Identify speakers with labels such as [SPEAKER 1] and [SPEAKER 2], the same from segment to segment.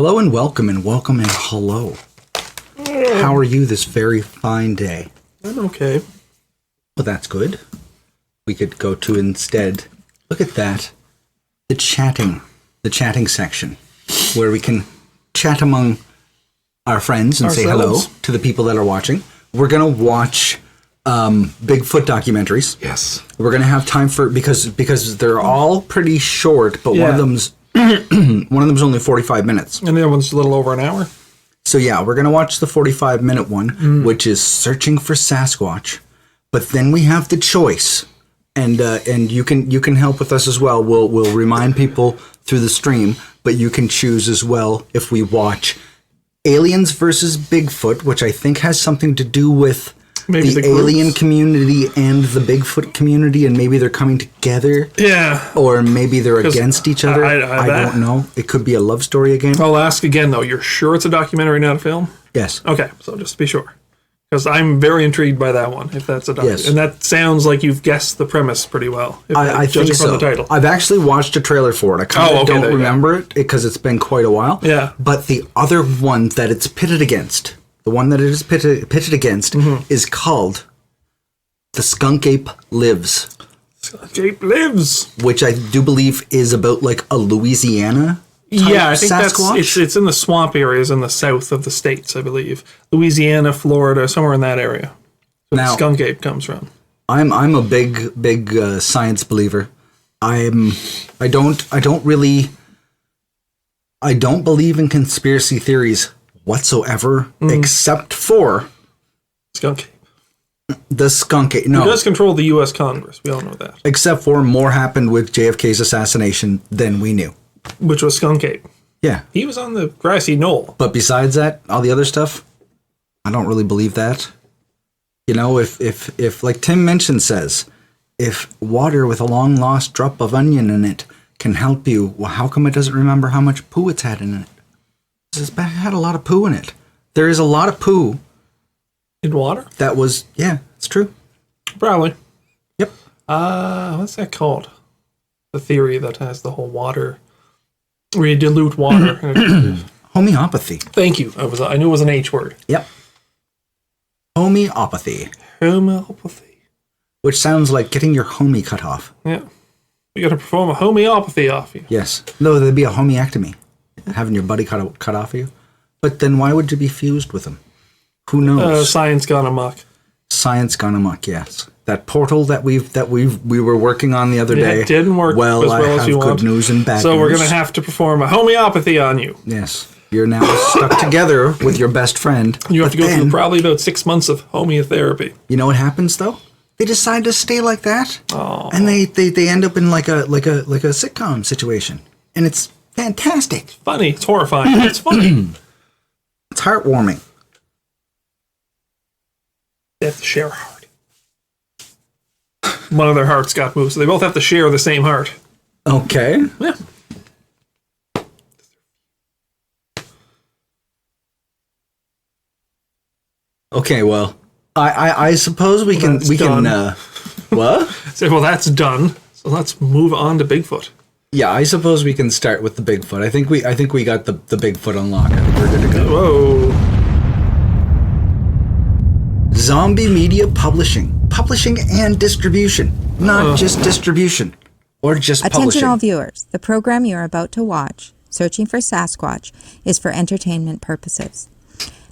[SPEAKER 1] Hello and welcome and hello. How are you this very fine day?
[SPEAKER 2] I'm okay.
[SPEAKER 1] Well, that's good. We could go to instead, look at that, the chatting section, where we can chat among our friends and say hello to the people that are watching. We're going to watch Bigfoot documentaries.
[SPEAKER 2] Yes.
[SPEAKER 1] We're going to have time for, because they're all pretty short, but one of them's only 45 minutes.
[SPEAKER 2] And the other one's a little over an hour.
[SPEAKER 1] So yeah, we're going to watch the 45-minute one, which is Searching for Sasquatch. But then we have the choice, and you can help with us as well. We'll remind people through the stream, but you can choose as well if we watch Aliens versus Bigfoot, which I think has something to do with maybe the alien community and the Bigfoot community, and maybe they're coming together. Yeah. Or maybe they're against each other. I don't know. It could be a love story again.
[SPEAKER 2] I'll ask again, though. You're sure it's a documentary, not a film?
[SPEAKER 1] Yes.
[SPEAKER 2] Okay, so just to be sure. Because I'm very intrigued by that one, if that's a documentary.
[SPEAKER 1] Yes.
[SPEAKER 2] And that sounds like you've guessed the premise pretty well.
[SPEAKER 1] I think so.
[SPEAKER 2] From the title.
[SPEAKER 1] I've actually watched a trailer for it. I kind of don't remember it because it's been quite a while.
[SPEAKER 2] Yeah.
[SPEAKER 1] But the other one that it's pitted against, the one that it is pitted against, is called The Skunk Ape Lives.
[SPEAKER 2] Skunk Ape Lives!
[SPEAKER 1] Which I do believe is about like a Louisiana
[SPEAKER 2] I think
[SPEAKER 1] Sasquatch?
[SPEAKER 2] it's in the swamp areas in the south of the states, I believe. Louisiana, Florida, somewhere in that area. Where the skunk ape comes from.
[SPEAKER 1] I'm a big science believer. I don't believe in conspiracy theories whatsoever, except for
[SPEAKER 2] skunk ape.
[SPEAKER 1] The skunk ape. No,
[SPEAKER 2] he does control the U.S. Congress. We all know that.
[SPEAKER 1] Except for more happened with JFK's assassination than we knew.
[SPEAKER 2] Which was Skunk Ape.
[SPEAKER 1] Yeah.
[SPEAKER 2] He was on the grassy knoll.
[SPEAKER 1] But besides that, all the other stuff, I don't really believe that. You know, if like Tim Minchin says, if water with a long lost drop of onion in it can help you, well, how come it doesn't remember how much poo it's had in it? It had a lot of poo in it. There is a lot of poo.
[SPEAKER 2] In water?
[SPEAKER 1] That was, yeah, it's true.
[SPEAKER 2] Probably.
[SPEAKER 1] Yep.
[SPEAKER 2] What's that called? The theory that has the whole water... Where you dilute water.
[SPEAKER 1] Homeopathy.
[SPEAKER 2] Thank you. I knew it was an H word.
[SPEAKER 1] Yep. Homeopathy.
[SPEAKER 2] Homeopathy.
[SPEAKER 1] Which sounds like getting your homie cut off.
[SPEAKER 2] Yeah. You got to perform a homeopathy off you.
[SPEAKER 1] Yes. No, there'd be a homeectomy. Having your buddy cut off of you. But then why would you be fused with him? Who knows?
[SPEAKER 2] Science gone amok.
[SPEAKER 1] Science gone amok, yes. That portal that we were working on the other day.
[SPEAKER 2] It didn't work
[SPEAKER 1] well,
[SPEAKER 2] as well
[SPEAKER 1] as
[SPEAKER 2] you
[SPEAKER 1] I have
[SPEAKER 2] want.
[SPEAKER 1] Good news and bad news.
[SPEAKER 2] So we're going to have to perform a homeopathy on you.
[SPEAKER 1] Yes. You're now stuck together with your best friend.
[SPEAKER 2] You have to go through probably about 6 months of homeotherapy.
[SPEAKER 1] You know what happens though? They decide to stay like that.
[SPEAKER 2] Oh.
[SPEAKER 1] And they end up in like a sitcom situation. And it's fantastic.
[SPEAKER 2] It's funny. It's horrifying. It's funny.
[SPEAKER 1] It's heartwarming.
[SPEAKER 2] They have to share a heart. One of their hearts got moved, so they both have to share the same heart.
[SPEAKER 1] Okay.
[SPEAKER 2] Yeah.
[SPEAKER 1] Okay, well, I suppose we can what?
[SPEAKER 2] Say, well, that's done. So let's move on to Bigfoot.
[SPEAKER 1] Yeah, I suppose we can start with the Bigfoot. I think we got the Bigfoot unlocked. I think we're good to go.
[SPEAKER 2] Whoa.
[SPEAKER 1] Zombie media publishing and distribution, not just distribution or just
[SPEAKER 3] Attention
[SPEAKER 1] publishing.
[SPEAKER 3] all viewers, the program you are about to watch, Searching for Sasquatch, is for entertainment purposes.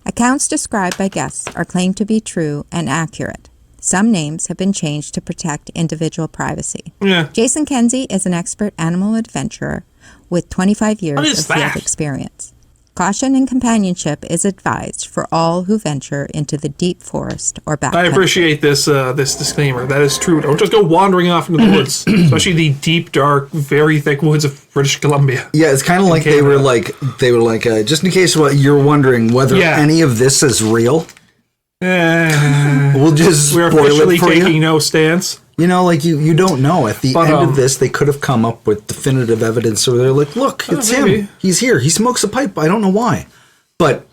[SPEAKER 3] Accounts described by guests are claimed to be true and accurate. Some names have been changed to protect individual privacy.
[SPEAKER 2] Yeah.
[SPEAKER 3] Jason Kenzie is an expert animal adventurer with 25 years of field experience. Caution and companionship is advised for all who venture into the deep forest or backcountry.
[SPEAKER 2] I appreciate this disclaimer. That is true. Don't just go wandering off into the woods, especially the deep, dark, very thick woods of British Columbia.
[SPEAKER 1] Yeah, it's kind of like they were like just in case you're wondering whether any of this is real. We'll just
[SPEAKER 2] we're officially taking no stance.
[SPEAKER 1] You know, like you don't know. At the end of this, they could have come up with definitive evidence where they're like, look, it's him. He's here. He smokes a pipe. I don't know why. But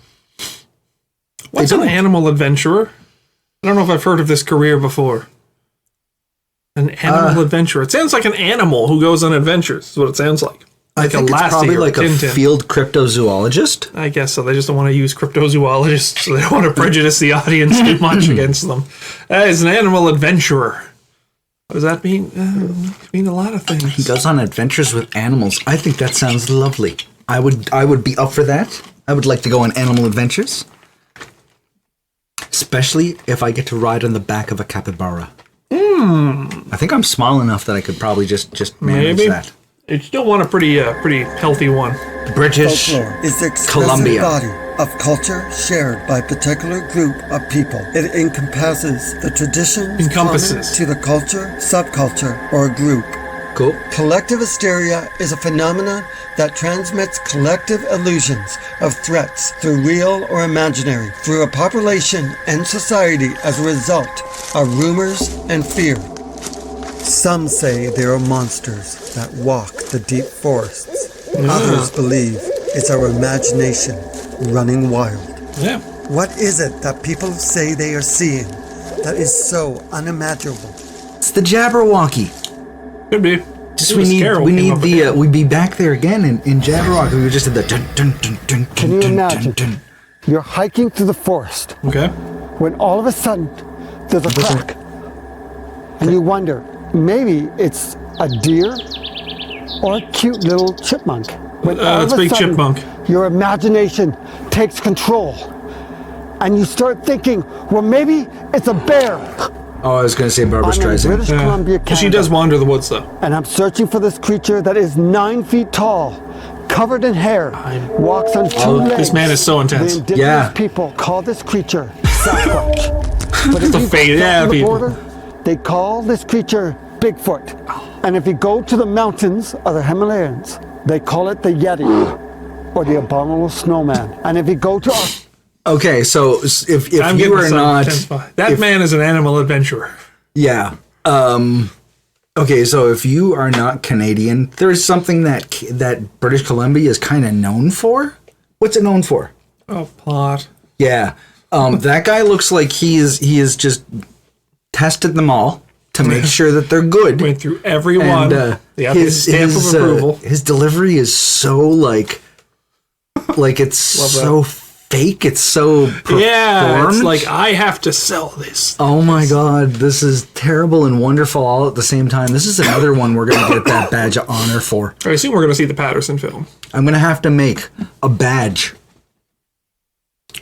[SPEAKER 2] what's an animal adventurer? I don't know if I've heard of this career before. An animal adventurer. It sounds like an animal who goes on adventures, is what it sounds like.
[SPEAKER 1] I think it's
[SPEAKER 2] Lassie
[SPEAKER 1] probably
[SPEAKER 2] or
[SPEAKER 1] like a
[SPEAKER 2] Tintin.
[SPEAKER 1] field cryptozoologist.
[SPEAKER 2] I guess so. They just don't want to use cryptozoologists, so they don't want to prejudice the audience too much against them. As an animal adventurer. What does that mean? It can mean a lot of things.
[SPEAKER 1] He goes on adventures with animals. I think that sounds lovely. I would be up for that. I would like to go on animal adventures. Especially if I get to ride on the back of a capybara. I think I'm small enough that I could probably just manage
[SPEAKER 2] Maybe.
[SPEAKER 1] that.
[SPEAKER 2] You still want a pretty healthy one.
[SPEAKER 1] British
[SPEAKER 4] Folklore is the expressive
[SPEAKER 1] Columbia.
[SPEAKER 4] body of culture shared by a particular group of people. It encompasses the traditions common to the culture, subculture, or group.
[SPEAKER 1] Cool.
[SPEAKER 4] Collective hysteria is a phenomenon that transmits collective illusions of threats through real or imaginary, through a population and society as a result of rumors and fear. Some say there are monsters that walk the deep forests. Others believe it's our imagination running wild.
[SPEAKER 2] Yeah.
[SPEAKER 4] What is it that people say they are seeing that is so unimaginable?
[SPEAKER 1] It's the Jabberwocky.
[SPEAKER 2] Could be.
[SPEAKER 1] Just we need the we'd be back there again in Jabberwocky. We just did the dun dun dun dun.
[SPEAKER 4] Can you
[SPEAKER 1] dun,
[SPEAKER 4] imagine?
[SPEAKER 1] Dun, dun.
[SPEAKER 4] You're hiking through the forest
[SPEAKER 2] Okay.
[SPEAKER 4] when all of a sudden there's a crack. And you wonder, maybe it's a deer or a cute little chipmunk. When all
[SPEAKER 2] It's
[SPEAKER 4] of a
[SPEAKER 2] Big
[SPEAKER 4] sudden,
[SPEAKER 2] Chipmunk.
[SPEAKER 4] your imagination takes control. And you start thinking, well, maybe it's a bear.
[SPEAKER 1] Oh, I was going to say Barbara
[SPEAKER 4] I'm in
[SPEAKER 1] Streisand.
[SPEAKER 4] British Columbia,
[SPEAKER 2] But she
[SPEAKER 4] Canada,
[SPEAKER 2] does wander the woods, though.
[SPEAKER 4] and I'm searching for this creature that is 9 feet tall, covered in hair, walks on two legs.
[SPEAKER 2] This man is so intense.
[SPEAKER 4] The indigenous
[SPEAKER 1] Yeah.
[SPEAKER 4] people call this creature Sasquatch. But if
[SPEAKER 2] The
[SPEAKER 4] you
[SPEAKER 2] fate,
[SPEAKER 4] go
[SPEAKER 2] yeah,
[SPEAKER 4] south of the
[SPEAKER 2] people.
[SPEAKER 4] border, they call this creature Bigfoot. And if you go to the mountains of the Himalayas, they call it the Yeti, or the abominable snowman. And if you go to
[SPEAKER 1] Okay, so if
[SPEAKER 2] I'm
[SPEAKER 1] you
[SPEAKER 2] getting
[SPEAKER 1] are
[SPEAKER 2] some
[SPEAKER 1] not
[SPEAKER 2] intense vibe. That
[SPEAKER 1] if-
[SPEAKER 2] man is an animal adventurer.
[SPEAKER 1] Yeah. Okay, so if you are not Canadian, there is something that British Columbia is kind of known for. What's it known for?
[SPEAKER 2] Oh, pot.
[SPEAKER 1] Yeah. That guy looks like he is just tested them all to make sure that they're good.
[SPEAKER 2] Went through every one. They have his stamp of approval.
[SPEAKER 1] His delivery is so like it's so fake. It's so performed.
[SPEAKER 2] Yeah, it's like, I have to sell this.
[SPEAKER 1] Oh my god, this is terrible and wonderful all at the same time. This is another one we're going to get that badge of honor for.
[SPEAKER 2] I assume we're going to see the Patterson film.
[SPEAKER 1] I'm going to have to make a badge.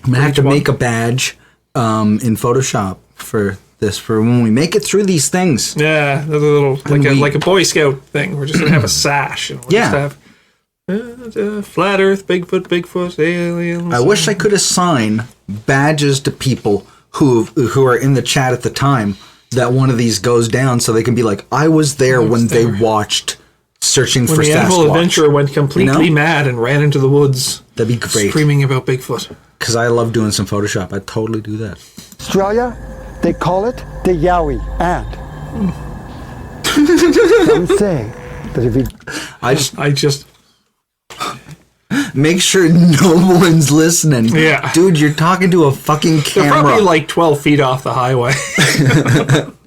[SPEAKER 1] I'm going to have to
[SPEAKER 2] one?
[SPEAKER 1] make a badge in Photoshop for this, for when we make it through these things.
[SPEAKER 2] Yeah, that's a little
[SPEAKER 1] we-
[SPEAKER 2] like a Boy Scout thing. We're just going to have a sash. And we'll
[SPEAKER 1] Yeah.
[SPEAKER 2] just have flat Earth, Bigfoot, aliens.
[SPEAKER 1] I wish I could assign badges to people who are in the chat at the time that one of these goes down, so they can be like, I was there when they watched Searching
[SPEAKER 2] when
[SPEAKER 1] for
[SPEAKER 2] the animal
[SPEAKER 1] Sasquatch.
[SPEAKER 2] adventurer went completely mad and ran into the woods.
[SPEAKER 1] That'd be great.
[SPEAKER 2] Screaming about Bigfoot.
[SPEAKER 1] Because I love doing some Photoshop. I'd totally do that.
[SPEAKER 4] Australia, they call it the Yowie. And some say that if you
[SPEAKER 2] I just
[SPEAKER 1] make sure no one's listening.
[SPEAKER 2] Yeah.
[SPEAKER 1] Dude, you're talking to a fucking
[SPEAKER 2] they're
[SPEAKER 1] camera.
[SPEAKER 2] probably like 12 feet off the highway.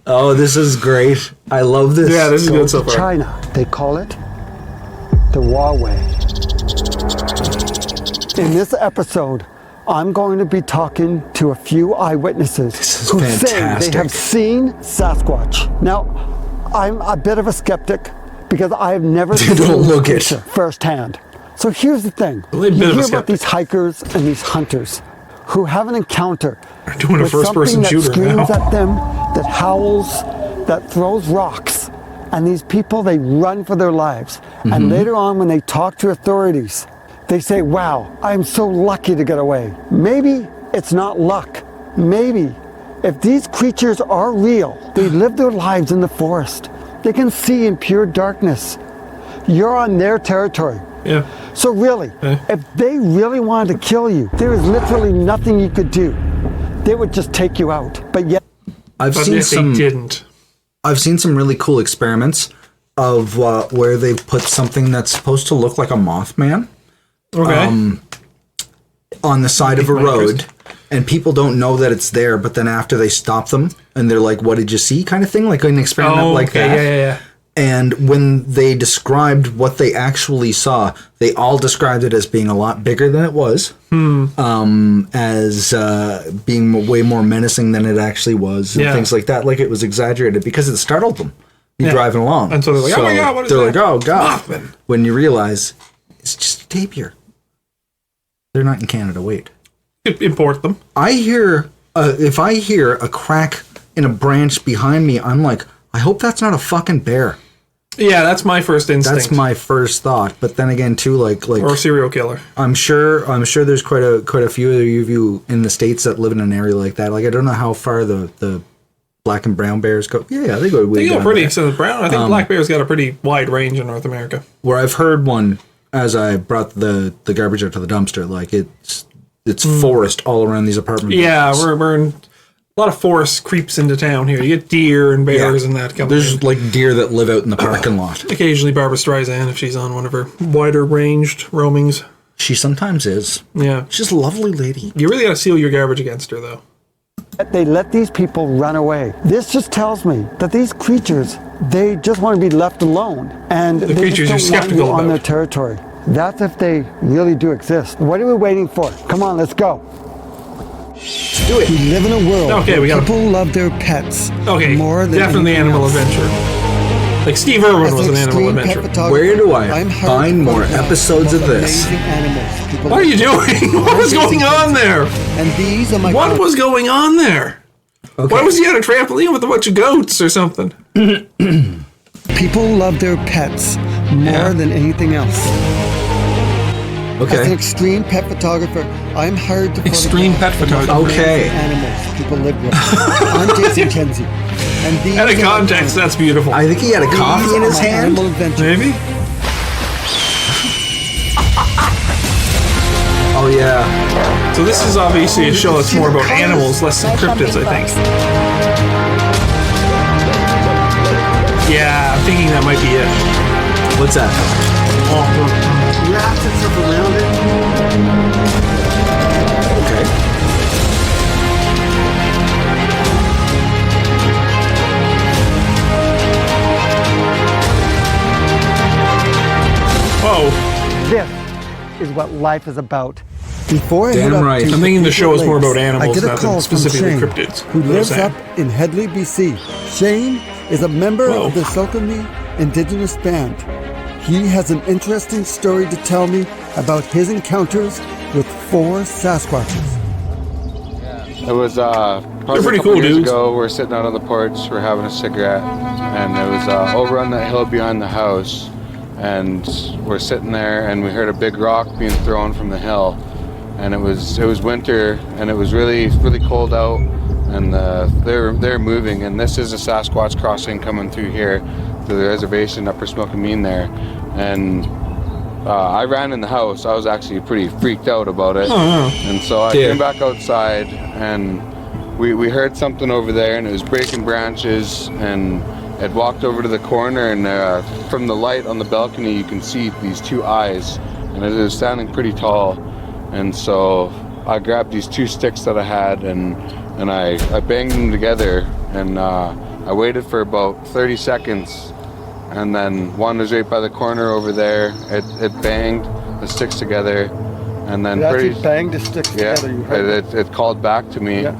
[SPEAKER 1] Oh, this is great. I love this.
[SPEAKER 2] Yeah, this is
[SPEAKER 4] go
[SPEAKER 2] good so
[SPEAKER 4] to
[SPEAKER 2] far.
[SPEAKER 4] China, they call it the Huawei. In this episode, I'm going to be talking to a few eyewitnesses
[SPEAKER 1] is
[SPEAKER 4] who say
[SPEAKER 1] fantastic.
[SPEAKER 4] they have seen Sasquatch. Now, I'm a bit of a skeptic because I have never seen
[SPEAKER 1] Don't
[SPEAKER 4] this
[SPEAKER 1] look it.
[SPEAKER 4] creature firsthand. So here's the thing.
[SPEAKER 2] Only a bit
[SPEAKER 4] You
[SPEAKER 2] of a
[SPEAKER 4] hear about
[SPEAKER 2] skeptic.
[SPEAKER 4] these hikers and these hunters who have an encounter
[SPEAKER 2] They're doing a
[SPEAKER 4] with
[SPEAKER 2] first-person
[SPEAKER 4] something
[SPEAKER 2] shooter
[SPEAKER 4] that screams
[SPEAKER 2] now.
[SPEAKER 4] at them, that howls, that throws rocks. And these people, they run for their lives.
[SPEAKER 2] Mm-hmm.
[SPEAKER 4] And later on, when they talk to authorities, they say, wow, I'm so lucky to get away. Maybe it's not luck. Maybe if these creatures are real, they live their lives in the forest. They can see in pure darkness. You're on their territory.
[SPEAKER 2] Yeah.
[SPEAKER 4] So really, if they really wanted to kill you, there is literally nothing you could do. They would just take you out. But yet,
[SPEAKER 1] I've
[SPEAKER 2] But
[SPEAKER 1] seen
[SPEAKER 2] if they
[SPEAKER 1] some.
[SPEAKER 2] didn't.
[SPEAKER 1] I've seen some really cool experiments of where they've put something that's supposed to look like a Mothman
[SPEAKER 2] Okay.
[SPEAKER 1] on the side of a
[SPEAKER 2] My
[SPEAKER 1] road,
[SPEAKER 2] interest.
[SPEAKER 1] and people don't know that it's there. But then after they stop them, and they're like, "What did you see?" kind of thing, like an experiment like that.
[SPEAKER 2] Yeah.
[SPEAKER 1] And when they described what they actually saw, they all described it as being a lot bigger than it was, as being way more menacing than it actually was, and things like that. Like it was exaggerated because it startled them. You're driving along.
[SPEAKER 2] And so they're like, oh my God, what is that?
[SPEAKER 1] They're like, oh God.
[SPEAKER 2] Mothman.
[SPEAKER 1] When you realize it's just a tapir. They're not in Canada. Wait.
[SPEAKER 2] Import them.
[SPEAKER 1] I hear, if I hear a crack in a branch behind me, I'm like, I hope that's not a fucking bear.
[SPEAKER 2] Yeah, that's my first instinct.
[SPEAKER 1] That's my first thought. But then again, too, like
[SPEAKER 2] or a serial killer.
[SPEAKER 1] I'm sure there's quite a few of you in the States that live in an area like that. Like I don't know how far the black and brown bears go. Yeah, they go way down
[SPEAKER 2] pretty.
[SPEAKER 1] there.
[SPEAKER 2] So the brown, I think black bear's got a pretty wide range in North America.
[SPEAKER 1] Where I've heard one as I brought the garbage out to the dumpster, like it's forest all around these apartment buildings.
[SPEAKER 2] Yeah, we're in a lot of forest creeps into town here. You get deer and bears and that.
[SPEAKER 1] There's like deer that live out in the parking lot.
[SPEAKER 2] Occasionally Barbara Streisand if she's on one of her wider ranged roamings.
[SPEAKER 1] She sometimes is.
[SPEAKER 2] Yeah.
[SPEAKER 1] She's a lovely lady.
[SPEAKER 2] You really got to seal your garbage against her, though.
[SPEAKER 4] They let these people run away. This just tells me that these creatures, they just want to be left alone. And
[SPEAKER 2] The
[SPEAKER 4] they
[SPEAKER 2] creatures
[SPEAKER 4] just
[SPEAKER 2] you're
[SPEAKER 4] don't want to go
[SPEAKER 2] skeptical
[SPEAKER 4] on their
[SPEAKER 2] about.
[SPEAKER 4] territory. That's if they really do exist. What are we waiting for? Come on, let's go.
[SPEAKER 1] Do it.
[SPEAKER 4] We live in a world
[SPEAKER 2] Okay, we
[SPEAKER 4] where
[SPEAKER 2] got
[SPEAKER 4] people love their pets
[SPEAKER 2] Okay,
[SPEAKER 4] more than
[SPEAKER 2] definitely
[SPEAKER 4] anything
[SPEAKER 2] Animal
[SPEAKER 4] else.
[SPEAKER 2] Adventure. Like Steve Irwin
[SPEAKER 4] As
[SPEAKER 2] was an Animal
[SPEAKER 4] extreme
[SPEAKER 2] Adventure.
[SPEAKER 4] pet photographer,
[SPEAKER 1] Where do I
[SPEAKER 4] I'm hard
[SPEAKER 1] find
[SPEAKER 4] to
[SPEAKER 1] more
[SPEAKER 4] photograph
[SPEAKER 1] episodes of
[SPEAKER 4] most
[SPEAKER 1] this?
[SPEAKER 4] amazing animals people
[SPEAKER 2] What are you
[SPEAKER 4] love.
[SPEAKER 2] doing? What was going on there?
[SPEAKER 4] And these are my
[SPEAKER 2] What was going on there?
[SPEAKER 1] Okay.
[SPEAKER 2] Why was he on a trampoline with a bunch of goats or something?
[SPEAKER 4] people love their pets more than anything else. As an
[SPEAKER 1] Okay.
[SPEAKER 4] extreme pet photographer, I'm hired to
[SPEAKER 2] Extreme
[SPEAKER 4] photograph
[SPEAKER 2] pet
[SPEAKER 4] the most
[SPEAKER 2] photographer.
[SPEAKER 1] Okay.
[SPEAKER 4] amazing animals people live with. I'm Jason Kenzie. And these
[SPEAKER 2] Out of
[SPEAKER 4] are my
[SPEAKER 2] context,
[SPEAKER 4] animals.
[SPEAKER 2] that's beautiful.
[SPEAKER 1] I think he had a coffee
[SPEAKER 4] These
[SPEAKER 1] in
[SPEAKER 4] are
[SPEAKER 1] his
[SPEAKER 4] my
[SPEAKER 1] hand.
[SPEAKER 4] animal adventures.
[SPEAKER 2] Maybe?
[SPEAKER 1] Oh yeah.
[SPEAKER 2] So this is obviously a show that's more about animals, less than cryptids, I think. Yeah, I'm thinking that might be it.
[SPEAKER 1] What's that?
[SPEAKER 4] Wraps itself around it.
[SPEAKER 1] Okay.
[SPEAKER 2] Whoa.
[SPEAKER 4] This is what life is about. Before I
[SPEAKER 1] Damn
[SPEAKER 4] head up
[SPEAKER 1] right.
[SPEAKER 4] to
[SPEAKER 2] I'm thinking the show is more about
[SPEAKER 4] Lakes,
[SPEAKER 2] animals,
[SPEAKER 4] I get a
[SPEAKER 2] not
[SPEAKER 4] call
[SPEAKER 2] than specifically
[SPEAKER 4] from Shane,
[SPEAKER 2] cryptids.
[SPEAKER 4] who
[SPEAKER 2] You know
[SPEAKER 4] lives
[SPEAKER 2] what I'm
[SPEAKER 4] up in Headley, BC. Shane is a member
[SPEAKER 2] Whoa.
[SPEAKER 4] of the Sokomi Indigenous Band. He has an interesting story to tell me about his encounters with 4 Sasquatches.
[SPEAKER 5] It was probably
[SPEAKER 2] pretty
[SPEAKER 5] a couple
[SPEAKER 2] cool
[SPEAKER 5] years
[SPEAKER 2] dudes.
[SPEAKER 5] ago. We're sitting out on the porch, we're having a cigarette, and it was over on that hill behind the house. And we're sitting there, and we heard a big rock being thrown from the hill. And it was winter, and it was really cold out, and they're moving. And this is a Sasquatch crossing coming through here, through the reservation, Upper Smokameen there. And I ran in the house. I was actually pretty freaked out about it. And so I came back outside, and we heard something over there, and it was breaking branches, and it walked over to the corner, and from the light on the balcony you can see these 2 eyes, and it was standing pretty tall. And so I grabbed these 2 sticks that I had, and I banged them together, and I waited for about 30 seconds, and then one was right by the corner over there. It banged the sticks together, and then
[SPEAKER 4] Banged the sticks together. You heard
[SPEAKER 5] it called back to me.
[SPEAKER 4] Yeah.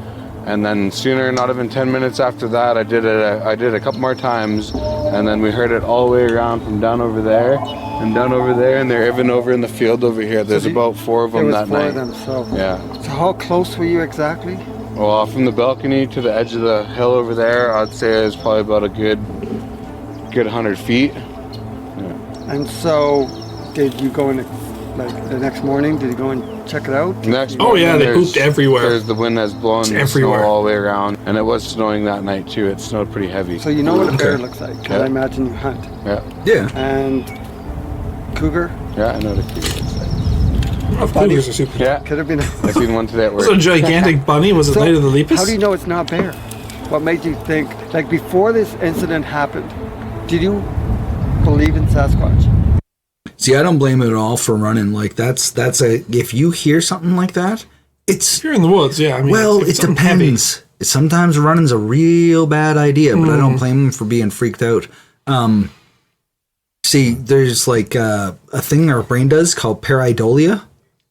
[SPEAKER 5] And then sooner, not even 10 minutes after that, I did it a couple more times, and then we heard it all the way around from down over there and down over there, and they're even over in the field over here. There's about 4 of them that night.
[SPEAKER 4] There was 4 of them, so.
[SPEAKER 5] Yeah.
[SPEAKER 4] So how close were you exactly?
[SPEAKER 5] Well, from the balcony to the edge of the hill over there, I'd say it's probably about a good 100 feet.
[SPEAKER 4] And so, did you go in, like, the next morning? Did you go and check it out?
[SPEAKER 5] Next
[SPEAKER 2] Oh, yeah,
[SPEAKER 5] morning,
[SPEAKER 2] they
[SPEAKER 5] there's-
[SPEAKER 2] pooped everywhere.
[SPEAKER 5] There's the wind has blown the snow
[SPEAKER 2] everywhere.
[SPEAKER 5] all the way around, and it was snowing that night too. It snowed pretty heavy.
[SPEAKER 4] So you know what a bear looks like, 'cause
[SPEAKER 5] Yeah.
[SPEAKER 4] I imagine you hunt.
[SPEAKER 5] Yeah,
[SPEAKER 1] Yeah.
[SPEAKER 4] And cougar
[SPEAKER 5] yeah, I know the key.
[SPEAKER 2] Oh, cougars are super.
[SPEAKER 5] Yeah,
[SPEAKER 4] could have been.
[SPEAKER 5] I seen one today at
[SPEAKER 2] Was
[SPEAKER 5] work.
[SPEAKER 2] it a gigantic bunny? Was it
[SPEAKER 4] So,
[SPEAKER 2] Night of the Lepus?
[SPEAKER 4] how do you know it's not bear? What made you think, like before this incident happened, did you believe in Sasquatch?
[SPEAKER 1] See, I don't blame it at all for running. Like that's if you hear something like that, it's
[SPEAKER 2] If you're in the woods, yeah. I mean,
[SPEAKER 1] well,
[SPEAKER 2] if it's
[SPEAKER 1] it
[SPEAKER 2] something heavy.
[SPEAKER 1] depends. Sometimes running's a real bad idea, but I don't blame them for being freaked out. See, there's like a thing our brain does called Peridolia,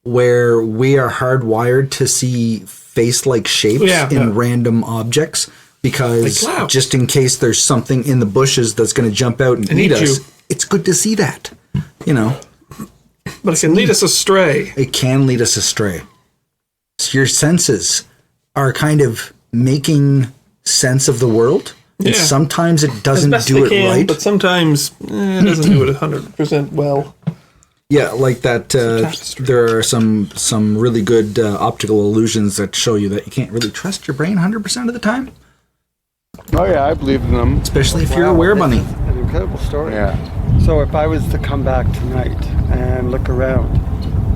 [SPEAKER 1] where we are hardwired to see face-like shapes in random objects, because just in case there's something in the bushes that's going to jump out and eat us, it's good to see that, you know.
[SPEAKER 2] But it can lead us astray.
[SPEAKER 1] It can lead us astray. So your senses are kind of making sense of the world. And sometimes it doesn't do it right.
[SPEAKER 2] But sometimes it doesn't do it 100% well.
[SPEAKER 1] Yeah, like that. There are some really good optical illusions that show you that you can't really trust your brain 100% of the time.
[SPEAKER 5] Oh yeah, I believe in them.
[SPEAKER 1] Especially if you're a werebunny.
[SPEAKER 4] An incredible story.
[SPEAKER 5] Yeah.
[SPEAKER 4] So if I was to come back tonight and look around,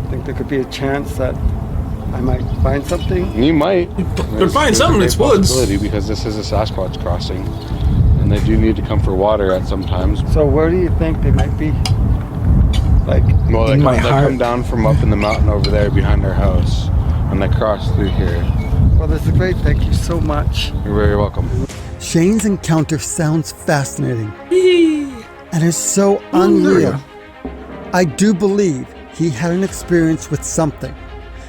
[SPEAKER 4] I think there could be a chance that I might find something.
[SPEAKER 5] You might.
[SPEAKER 2] Could find something. It's woods.
[SPEAKER 5] Because this is a Sasquatch crossing, and they do need to come for water at some times.
[SPEAKER 4] So where do you think they might be? Like,
[SPEAKER 5] well, they come down from up in the mountain over there behind our house, and they cross through here.
[SPEAKER 4] Well, this is great. Thank you so much.
[SPEAKER 5] You're very welcome.
[SPEAKER 4] Shane's encounter sounds fascinating and is so unreal. I do believe he had an experience with something,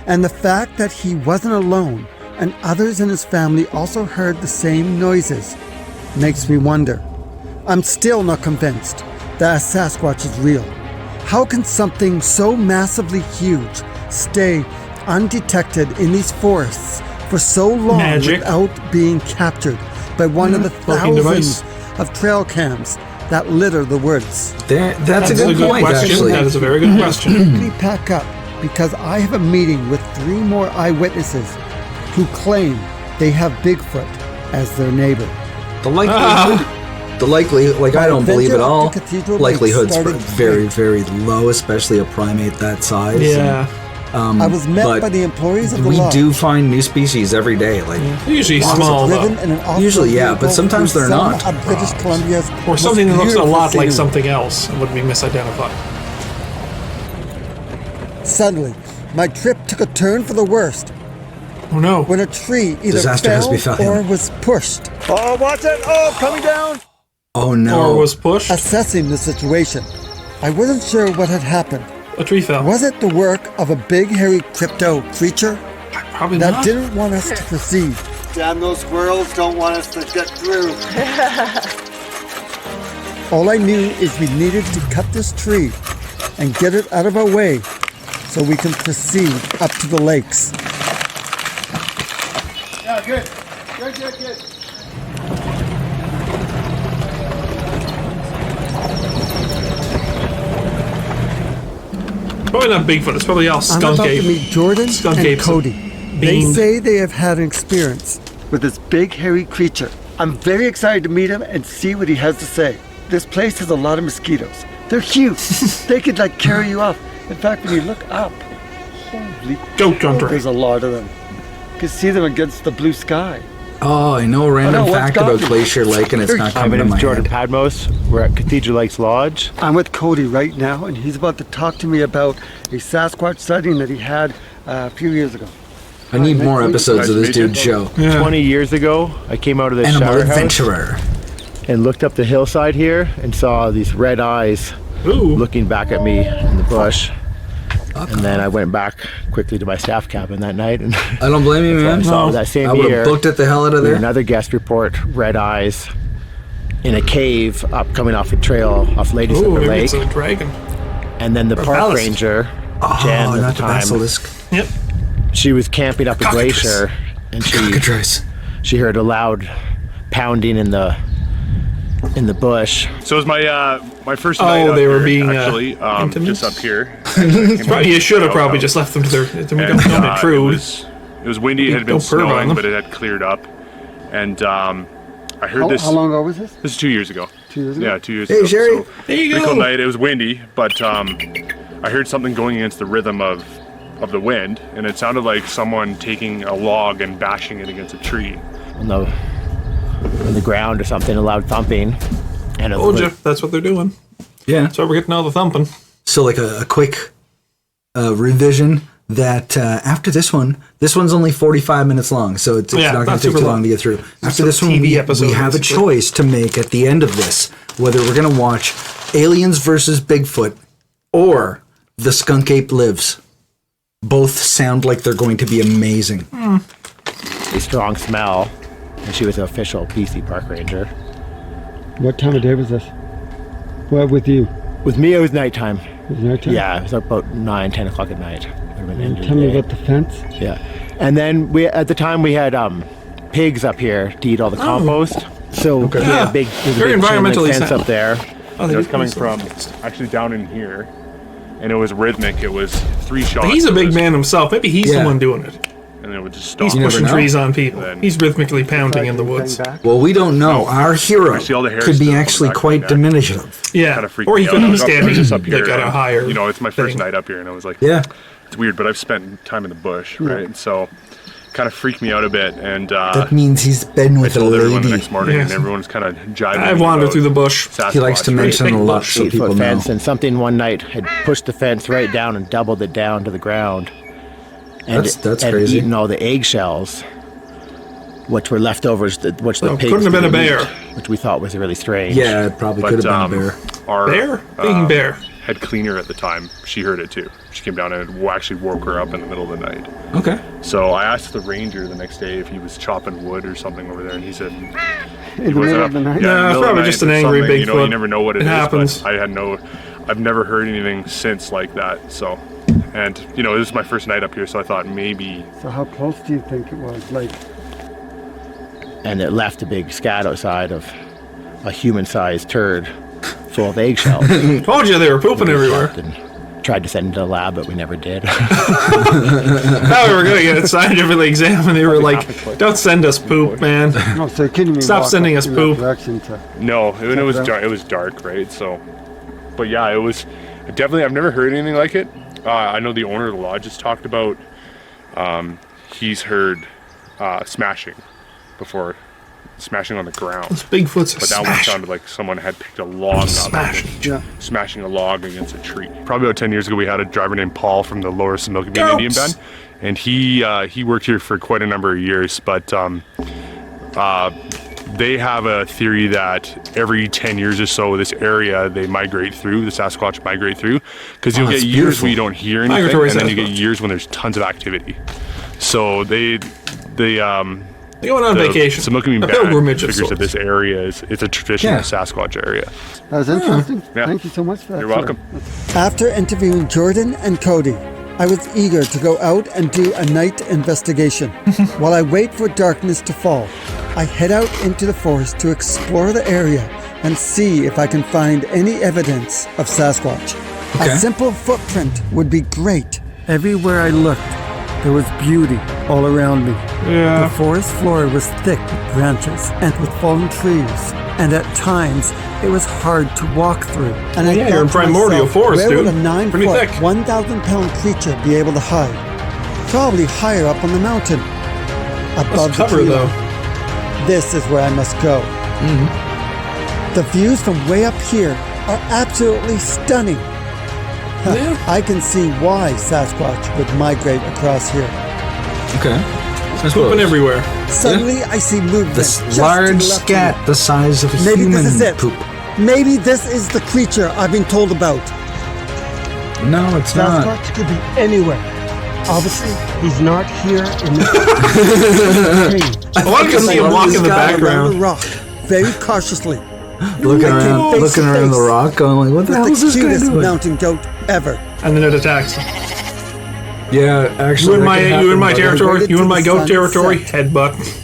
[SPEAKER 4] and the fact that he wasn't alone and others in his family also heard the same noises makes me wonder. I'm still not convinced that a Sasquatch is real. How can something so massively huge stay undetected in these forests for so long without being captured by one of the thousands of trail cams that litter the woods?
[SPEAKER 1] That's a good point,
[SPEAKER 2] question.
[SPEAKER 1] Actually.
[SPEAKER 2] That is a very good question.
[SPEAKER 4] Quickly pack up, because I have a meeting with 3 more eyewitnesses who claim they have Bigfoot as their neighbor.
[SPEAKER 1] The likelihood, like I don't believe at all, likelihood's very, very low, especially a primate that size.
[SPEAKER 2] Yeah.
[SPEAKER 4] I was met by the employees of the lodge.
[SPEAKER 1] We do find new species every day. Like
[SPEAKER 2] usually small, though.
[SPEAKER 1] Usually, yeah, but sometimes they're not.
[SPEAKER 4] British Columbia's
[SPEAKER 2] or something that looks a lot like something else and would be misidentified.
[SPEAKER 4] Suddenly, my trip took a turn for the worst.
[SPEAKER 2] Oh no!
[SPEAKER 4] When a tree either
[SPEAKER 1] Disaster has
[SPEAKER 4] fell
[SPEAKER 1] befallen
[SPEAKER 4] or
[SPEAKER 1] him.
[SPEAKER 4] was pushed. Oh, watch it! Oh, coming down!
[SPEAKER 1] Oh no!
[SPEAKER 2] Or was pushed.
[SPEAKER 4] Assessing the situation, I wasn't sure what had happened.
[SPEAKER 2] A tree fell.
[SPEAKER 4] Was it the work of a big, hairy crypto creature
[SPEAKER 2] Probably
[SPEAKER 4] that
[SPEAKER 2] not.
[SPEAKER 4] didn't want us to proceed? Damn, those squirrels don't want us to get through. All I knew is we needed to cut this tree and get it out of our way so we can proceed up to the lakes. Yeah, good. Good.
[SPEAKER 2] Probably not Bigfoot. It's probably all
[SPEAKER 4] I'm
[SPEAKER 2] skunk
[SPEAKER 4] about
[SPEAKER 2] ape.
[SPEAKER 4] to meet Jordan
[SPEAKER 2] Skunk
[SPEAKER 4] and
[SPEAKER 2] apes
[SPEAKER 4] Cody. They
[SPEAKER 2] beamed.
[SPEAKER 4] say they have had an experience with this big hairy creature. I'm very excited to meet him and see what he has to say. This place has a lot of mosquitoes. They're huge. They could like carry you off. In fact, when you look up, holy
[SPEAKER 2] Goat country.
[SPEAKER 4] there's a lot of them. You can see them against the blue sky.
[SPEAKER 1] Oh, I know a random
[SPEAKER 4] what's
[SPEAKER 1] fact about
[SPEAKER 4] got me?
[SPEAKER 1] Glacier Lake, and it's not
[SPEAKER 6] My
[SPEAKER 1] coming to
[SPEAKER 6] name
[SPEAKER 1] my
[SPEAKER 6] is Jordan
[SPEAKER 1] head.
[SPEAKER 6] Padmos. We're at Cathedral Lakes Lodge.
[SPEAKER 4] I'm with Cody right now, and he's about to talk to me about a Sasquatch sighting that he had a few years ago.
[SPEAKER 1] I need more episodes of this dude's show.
[SPEAKER 6] 20 years ago, I came out of the
[SPEAKER 1] Animal
[SPEAKER 6] shower house
[SPEAKER 1] adventurer.
[SPEAKER 6] and looked up the hillside here and saw these red eyes
[SPEAKER 2] Ooh.
[SPEAKER 6] looking back at me in the bush. And then I went back quickly to my staff cabin that night, and
[SPEAKER 1] I don't blame you, man.
[SPEAKER 6] so that same
[SPEAKER 1] I would
[SPEAKER 6] year,
[SPEAKER 1] have booked it the hell out of there.
[SPEAKER 6] another guest report, red eyes in a cave up coming off the trail off Lady
[SPEAKER 2] Ooh,
[SPEAKER 6] Slipper
[SPEAKER 2] maybe
[SPEAKER 6] Lake.
[SPEAKER 2] it's a dragon.
[SPEAKER 6] And then the park
[SPEAKER 2] ballast.
[SPEAKER 6] ranger,
[SPEAKER 1] Oh,
[SPEAKER 6] Jen at
[SPEAKER 1] not
[SPEAKER 6] the
[SPEAKER 1] the
[SPEAKER 6] time,
[SPEAKER 1] basilisk.
[SPEAKER 2] Yep.
[SPEAKER 6] she was camping up a glacier, and
[SPEAKER 1] Cockatrice.
[SPEAKER 6] she heard a loud pounding in the bush.
[SPEAKER 7] So it was my first night
[SPEAKER 2] Oh,
[SPEAKER 7] up
[SPEAKER 2] they were
[SPEAKER 7] here,
[SPEAKER 2] being
[SPEAKER 7] actually
[SPEAKER 2] intimate?
[SPEAKER 7] just up here.
[SPEAKER 2] You should have probably just left them to their. We don't intrude.
[SPEAKER 7] It was windy. It had
[SPEAKER 2] Don't
[SPEAKER 7] been
[SPEAKER 2] perv on
[SPEAKER 7] snowing,
[SPEAKER 2] them.
[SPEAKER 7] but it had cleared up. And I heard this.
[SPEAKER 4] How long ago was this?
[SPEAKER 7] This is 2 years ago.
[SPEAKER 4] 2 years ago?
[SPEAKER 7] Yeah, 2 years
[SPEAKER 1] Hey,
[SPEAKER 7] ago.
[SPEAKER 1] Sherry.
[SPEAKER 7] So,
[SPEAKER 2] There you
[SPEAKER 7] pretty
[SPEAKER 2] go.
[SPEAKER 7] cool night. It was windy, but I heard something going against the rhythm of the wind, and it sounded like someone taking a log and bashing it against a tree.
[SPEAKER 6] On the ground or something, a loud thumping. And it
[SPEAKER 2] Told
[SPEAKER 6] looked
[SPEAKER 2] you. That's what they're doing.
[SPEAKER 1] Yeah.
[SPEAKER 2] That's why we're getting all the thumping.
[SPEAKER 1] So, like a quick revision. that after this one's only 45 minutes long, so it's not going to take too long to get through. After this one, we have a choice to make at the end of this, whether we're going to watch Aliens versus Bigfoot or The Skunk Ape Lives. Both sound like they're going to be amazing.
[SPEAKER 6] A strong smell, and she was an official BC park ranger.
[SPEAKER 4] What time of day was this? What with you?
[SPEAKER 6] With me, it was nighttime.
[SPEAKER 4] It was nighttime?
[SPEAKER 6] Yeah, it was about 9, 10 o'clock at night.
[SPEAKER 4] And tell me about the fence.
[SPEAKER 6] Yeah. And then at the time we had pigs up here to eat all the compost. So we had a big,
[SPEAKER 2] Very environmentally
[SPEAKER 6] fence up there.
[SPEAKER 7] It was coming from actually down in here, and it was rhythmic. It was 3 shots.
[SPEAKER 2] He's a big man himself. Maybe he's the one doing it.
[SPEAKER 7] And it would just stop.
[SPEAKER 2] He's pushing trees on people.
[SPEAKER 7] Then-
[SPEAKER 2] He's rhythmically pounding in the woods.
[SPEAKER 1] Well, we don't know. Our hero
[SPEAKER 7] I see all the hair
[SPEAKER 1] could be
[SPEAKER 7] still
[SPEAKER 1] actually
[SPEAKER 7] coming back
[SPEAKER 1] quite
[SPEAKER 7] to my neck.
[SPEAKER 1] diminutive.
[SPEAKER 2] Yeah.
[SPEAKER 7] Kind of freaked
[SPEAKER 2] Or he
[SPEAKER 7] me
[SPEAKER 2] could
[SPEAKER 7] out. I
[SPEAKER 2] be
[SPEAKER 7] was
[SPEAKER 2] standing
[SPEAKER 7] just up here,
[SPEAKER 2] like at a
[SPEAKER 7] and,
[SPEAKER 2] higher.
[SPEAKER 7] You know, it's my first
[SPEAKER 2] thing.
[SPEAKER 7] night up here, and I was like,
[SPEAKER 1] Yeah.
[SPEAKER 7] it's weird, but I've spent time in the bush, right? And so, kind of freaked me out a bit, and
[SPEAKER 1] That means he's been with a
[SPEAKER 7] told everyone the
[SPEAKER 1] lady.
[SPEAKER 7] next morning, and
[SPEAKER 2] Yes.
[SPEAKER 7] everyone's kind of jiving.
[SPEAKER 2] I've
[SPEAKER 7] me
[SPEAKER 2] wandered
[SPEAKER 7] about
[SPEAKER 2] through the bush.
[SPEAKER 7] Sasquatch,
[SPEAKER 1] He likes to
[SPEAKER 7] right?
[SPEAKER 1] mention a lot so
[SPEAKER 6] 8-foot
[SPEAKER 1] people know.
[SPEAKER 6] fence, and something one night had pushed the fence right down and doubled it down to the ground. And
[SPEAKER 1] That's
[SPEAKER 6] and
[SPEAKER 1] crazy.
[SPEAKER 6] eaten all the eggshells, which were leftovers, which the pigs
[SPEAKER 2] couldn't have been a
[SPEAKER 6] didn't
[SPEAKER 2] bear.
[SPEAKER 6] eat, which we thought was really strange.
[SPEAKER 1] Yeah, it probably
[SPEAKER 7] But
[SPEAKER 1] could have been a bear.
[SPEAKER 7] our
[SPEAKER 2] Bear? Being bear.
[SPEAKER 7] head cleaner at the time, she heard it too. She came down and actually woke her up in the middle of the night.
[SPEAKER 1] Okay.
[SPEAKER 7] So I asked the ranger the next day if he was chopping wood or something over there, and he said
[SPEAKER 4] In
[SPEAKER 7] he
[SPEAKER 4] the
[SPEAKER 7] wasn't
[SPEAKER 4] middle
[SPEAKER 7] up.
[SPEAKER 4] of the night?
[SPEAKER 7] Yeah,
[SPEAKER 2] Nah,
[SPEAKER 7] in the middle of
[SPEAKER 2] probably
[SPEAKER 7] the
[SPEAKER 2] just
[SPEAKER 7] night
[SPEAKER 2] an
[SPEAKER 7] or
[SPEAKER 2] angry
[SPEAKER 7] something. You know,
[SPEAKER 2] Bigfoot.
[SPEAKER 7] you never know what
[SPEAKER 2] It
[SPEAKER 7] it is.
[SPEAKER 2] happens.
[SPEAKER 7] But I've never heard anything since like that. So, and you know, this is my first night up here, so I thought maybe.
[SPEAKER 4] So how close do you think it was? Like,
[SPEAKER 6] And it left a big scat outside of a human-sized turd full of eggshells.
[SPEAKER 2] Told you they were pooping everywhere.
[SPEAKER 6] And tried to send it to the lab, but we never did.
[SPEAKER 2] Now we were going to get it scientifically examined. They were like, don't send us poop, man.
[SPEAKER 4] no, so you couldn't even
[SPEAKER 2] Stop
[SPEAKER 4] walk
[SPEAKER 2] sending
[SPEAKER 4] up
[SPEAKER 2] us
[SPEAKER 4] in
[SPEAKER 2] poop.
[SPEAKER 4] that direction to,
[SPEAKER 7] No, it was dark. It was dark, right? So, but yeah, it was definitely. I've never heard anything like it. I know the owner of the lodge has talked about. He's heard smashing before, smashing on the ground.
[SPEAKER 2] Bigfoot's
[SPEAKER 7] But that one sounded like someone had picked a log up, smashing a log against a tree. Probably about 10 years ago, we had a driver named Paul from the Lower Similkameen Indian Band, and he worked here for quite a number of years. But they have a theory that every 10 years or so, this area they migrate through. The Sasquatch migrate through, because you'll get years where you don't hear anything,
[SPEAKER 2] Migratory
[SPEAKER 7] and then you get
[SPEAKER 2] Sasquatch.
[SPEAKER 7] years when there's tons of activity. So they
[SPEAKER 2] They went on vacation.
[SPEAKER 7] Similkameen
[SPEAKER 2] A
[SPEAKER 7] Band
[SPEAKER 2] pilgrimage of
[SPEAKER 7] figures that
[SPEAKER 2] sorts.
[SPEAKER 7] this area it's a traditional
[SPEAKER 1] Yeah.
[SPEAKER 7] Sasquatch area.
[SPEAKER 4] that was interesting.
[SPEAKER 7] Yeah.
[SPEAKER 4] Thank you so much for that.
[SPEAKER 7] You're
[SPEAKER 4] sir.
[SPEAKER 7] welcome.
[SPEAKER 4] After interviewing Jordan and Cody, I was eager to go out and do a night investigation. While I wait for darkness to fall, I head out into the forest to explore the area and see if I can find any evidence of Sasquatch.
[SPEAKER 1] Okay.
[SPEAKER 4] A simple footprint would be great. Everywhere I looked, there was beauty all around me.
[SPEAKER 2] Yeah.
[SPEAKER 4] The forest floor was thick with branches and with fallen trees, and at times it was hard to walk through. And I
[SPEAKER 2] yeah,
[SPEAKER 4] thought
[SPEAKER 2] you're in
[SPEAKER 4] to
[SPEAKER 2] primordial
[SPEAKER 4] myself,
[SPEAKER 2] forest,
[SPEAKER 4] where
[SPEAKER 2] dude.
[SPEAKER 4] would a 9
[SPEAKER 2] Pretty
[SPEAKER 4] foot,
[SPEAKER 2] thick.
[SPEAKER 4] 1,000-pound creature be able to hide? Probably higher up on the mountain. Above the
[SPEAKER 2] cover,
[SPEAKER 4] tree
[SPEAKER 2] though.
[SPEAKER 4] line. This is where I must go. The views from way up here are absolutely stunning. I can see why Sasquatch would migrate across here.
[SPEAKER 1] Okay.
[SPEAKER 2] Pooping everywhere.
[SPEAKER 4] Suddenly, I see movement.
[SPEAKER 1] This
[SPEAKER 4] just to
[SPEAKER 1] large
[SPEAKER 4] the left of me.
[SPEAKER 1] scat the size of a
[SPEAKER 4] Maybe
[SPEAKER 1] human
[SPEAKER 4] this is it.
[SPEAKER 1] poop.
[SPEAKER 4] Maybe this is the creature I've been told about.
[SPEAKER 1] No, it's not.
[SPEAKER 4] Sasquatch could be anywhere. Obviously, he's not here in the tree.
[SPEAKER 2] I want to see him walk in the
[SPEAKER 4] Around the
[SPEAKER 2] background.
[SPEAKER 4] rock, very cautiously.
[SPEAKER 1] Looking
[SPEAKER 4] I can
[SPEAKER 1] around,
[SPEAKER 4] face
[SPEAKER 1] looking
[SPEAKER 4] to
[SPEAKER 1] around the
[SPEAKER 4] face
[SPEAKER 1] rock, going like, "What the hell
[SPEAKER 4] With
[SPEAKER 1] is
[SPEAKER 4] the
[SPEAKER 1] this guy
[SPEAKER 4] cutest
[SPEAKER 1] doing?"
[SPEAKER 4] mountain goat ever.
[SPEAKER 2] And then it attacks him.
[SPEAKER 1] Yeah, actually,
[SPEAKER 2] You in
[SPEAKER 1] that
[SPEAKER 2] my
[SPEAKER 1] can
[SPEAKER 2] you
[SPEAKER 1] happen,
[SPEAKER 2] in my
[SPEAKER 1] buddy.
[SPEAKER 2] territory.
[SPEAKER 4] Waited
[SPEAKER 2] You in
[SPEAKER 4] till
[SPEAKER 2] my
[SPEAKER 4] the
[SPEAKER 2] goat
[SPEAKER 4] sun
[SPEAKER 2] territory.
[SPEAKER 4] set.
[SPEAKER 2] Headbutt.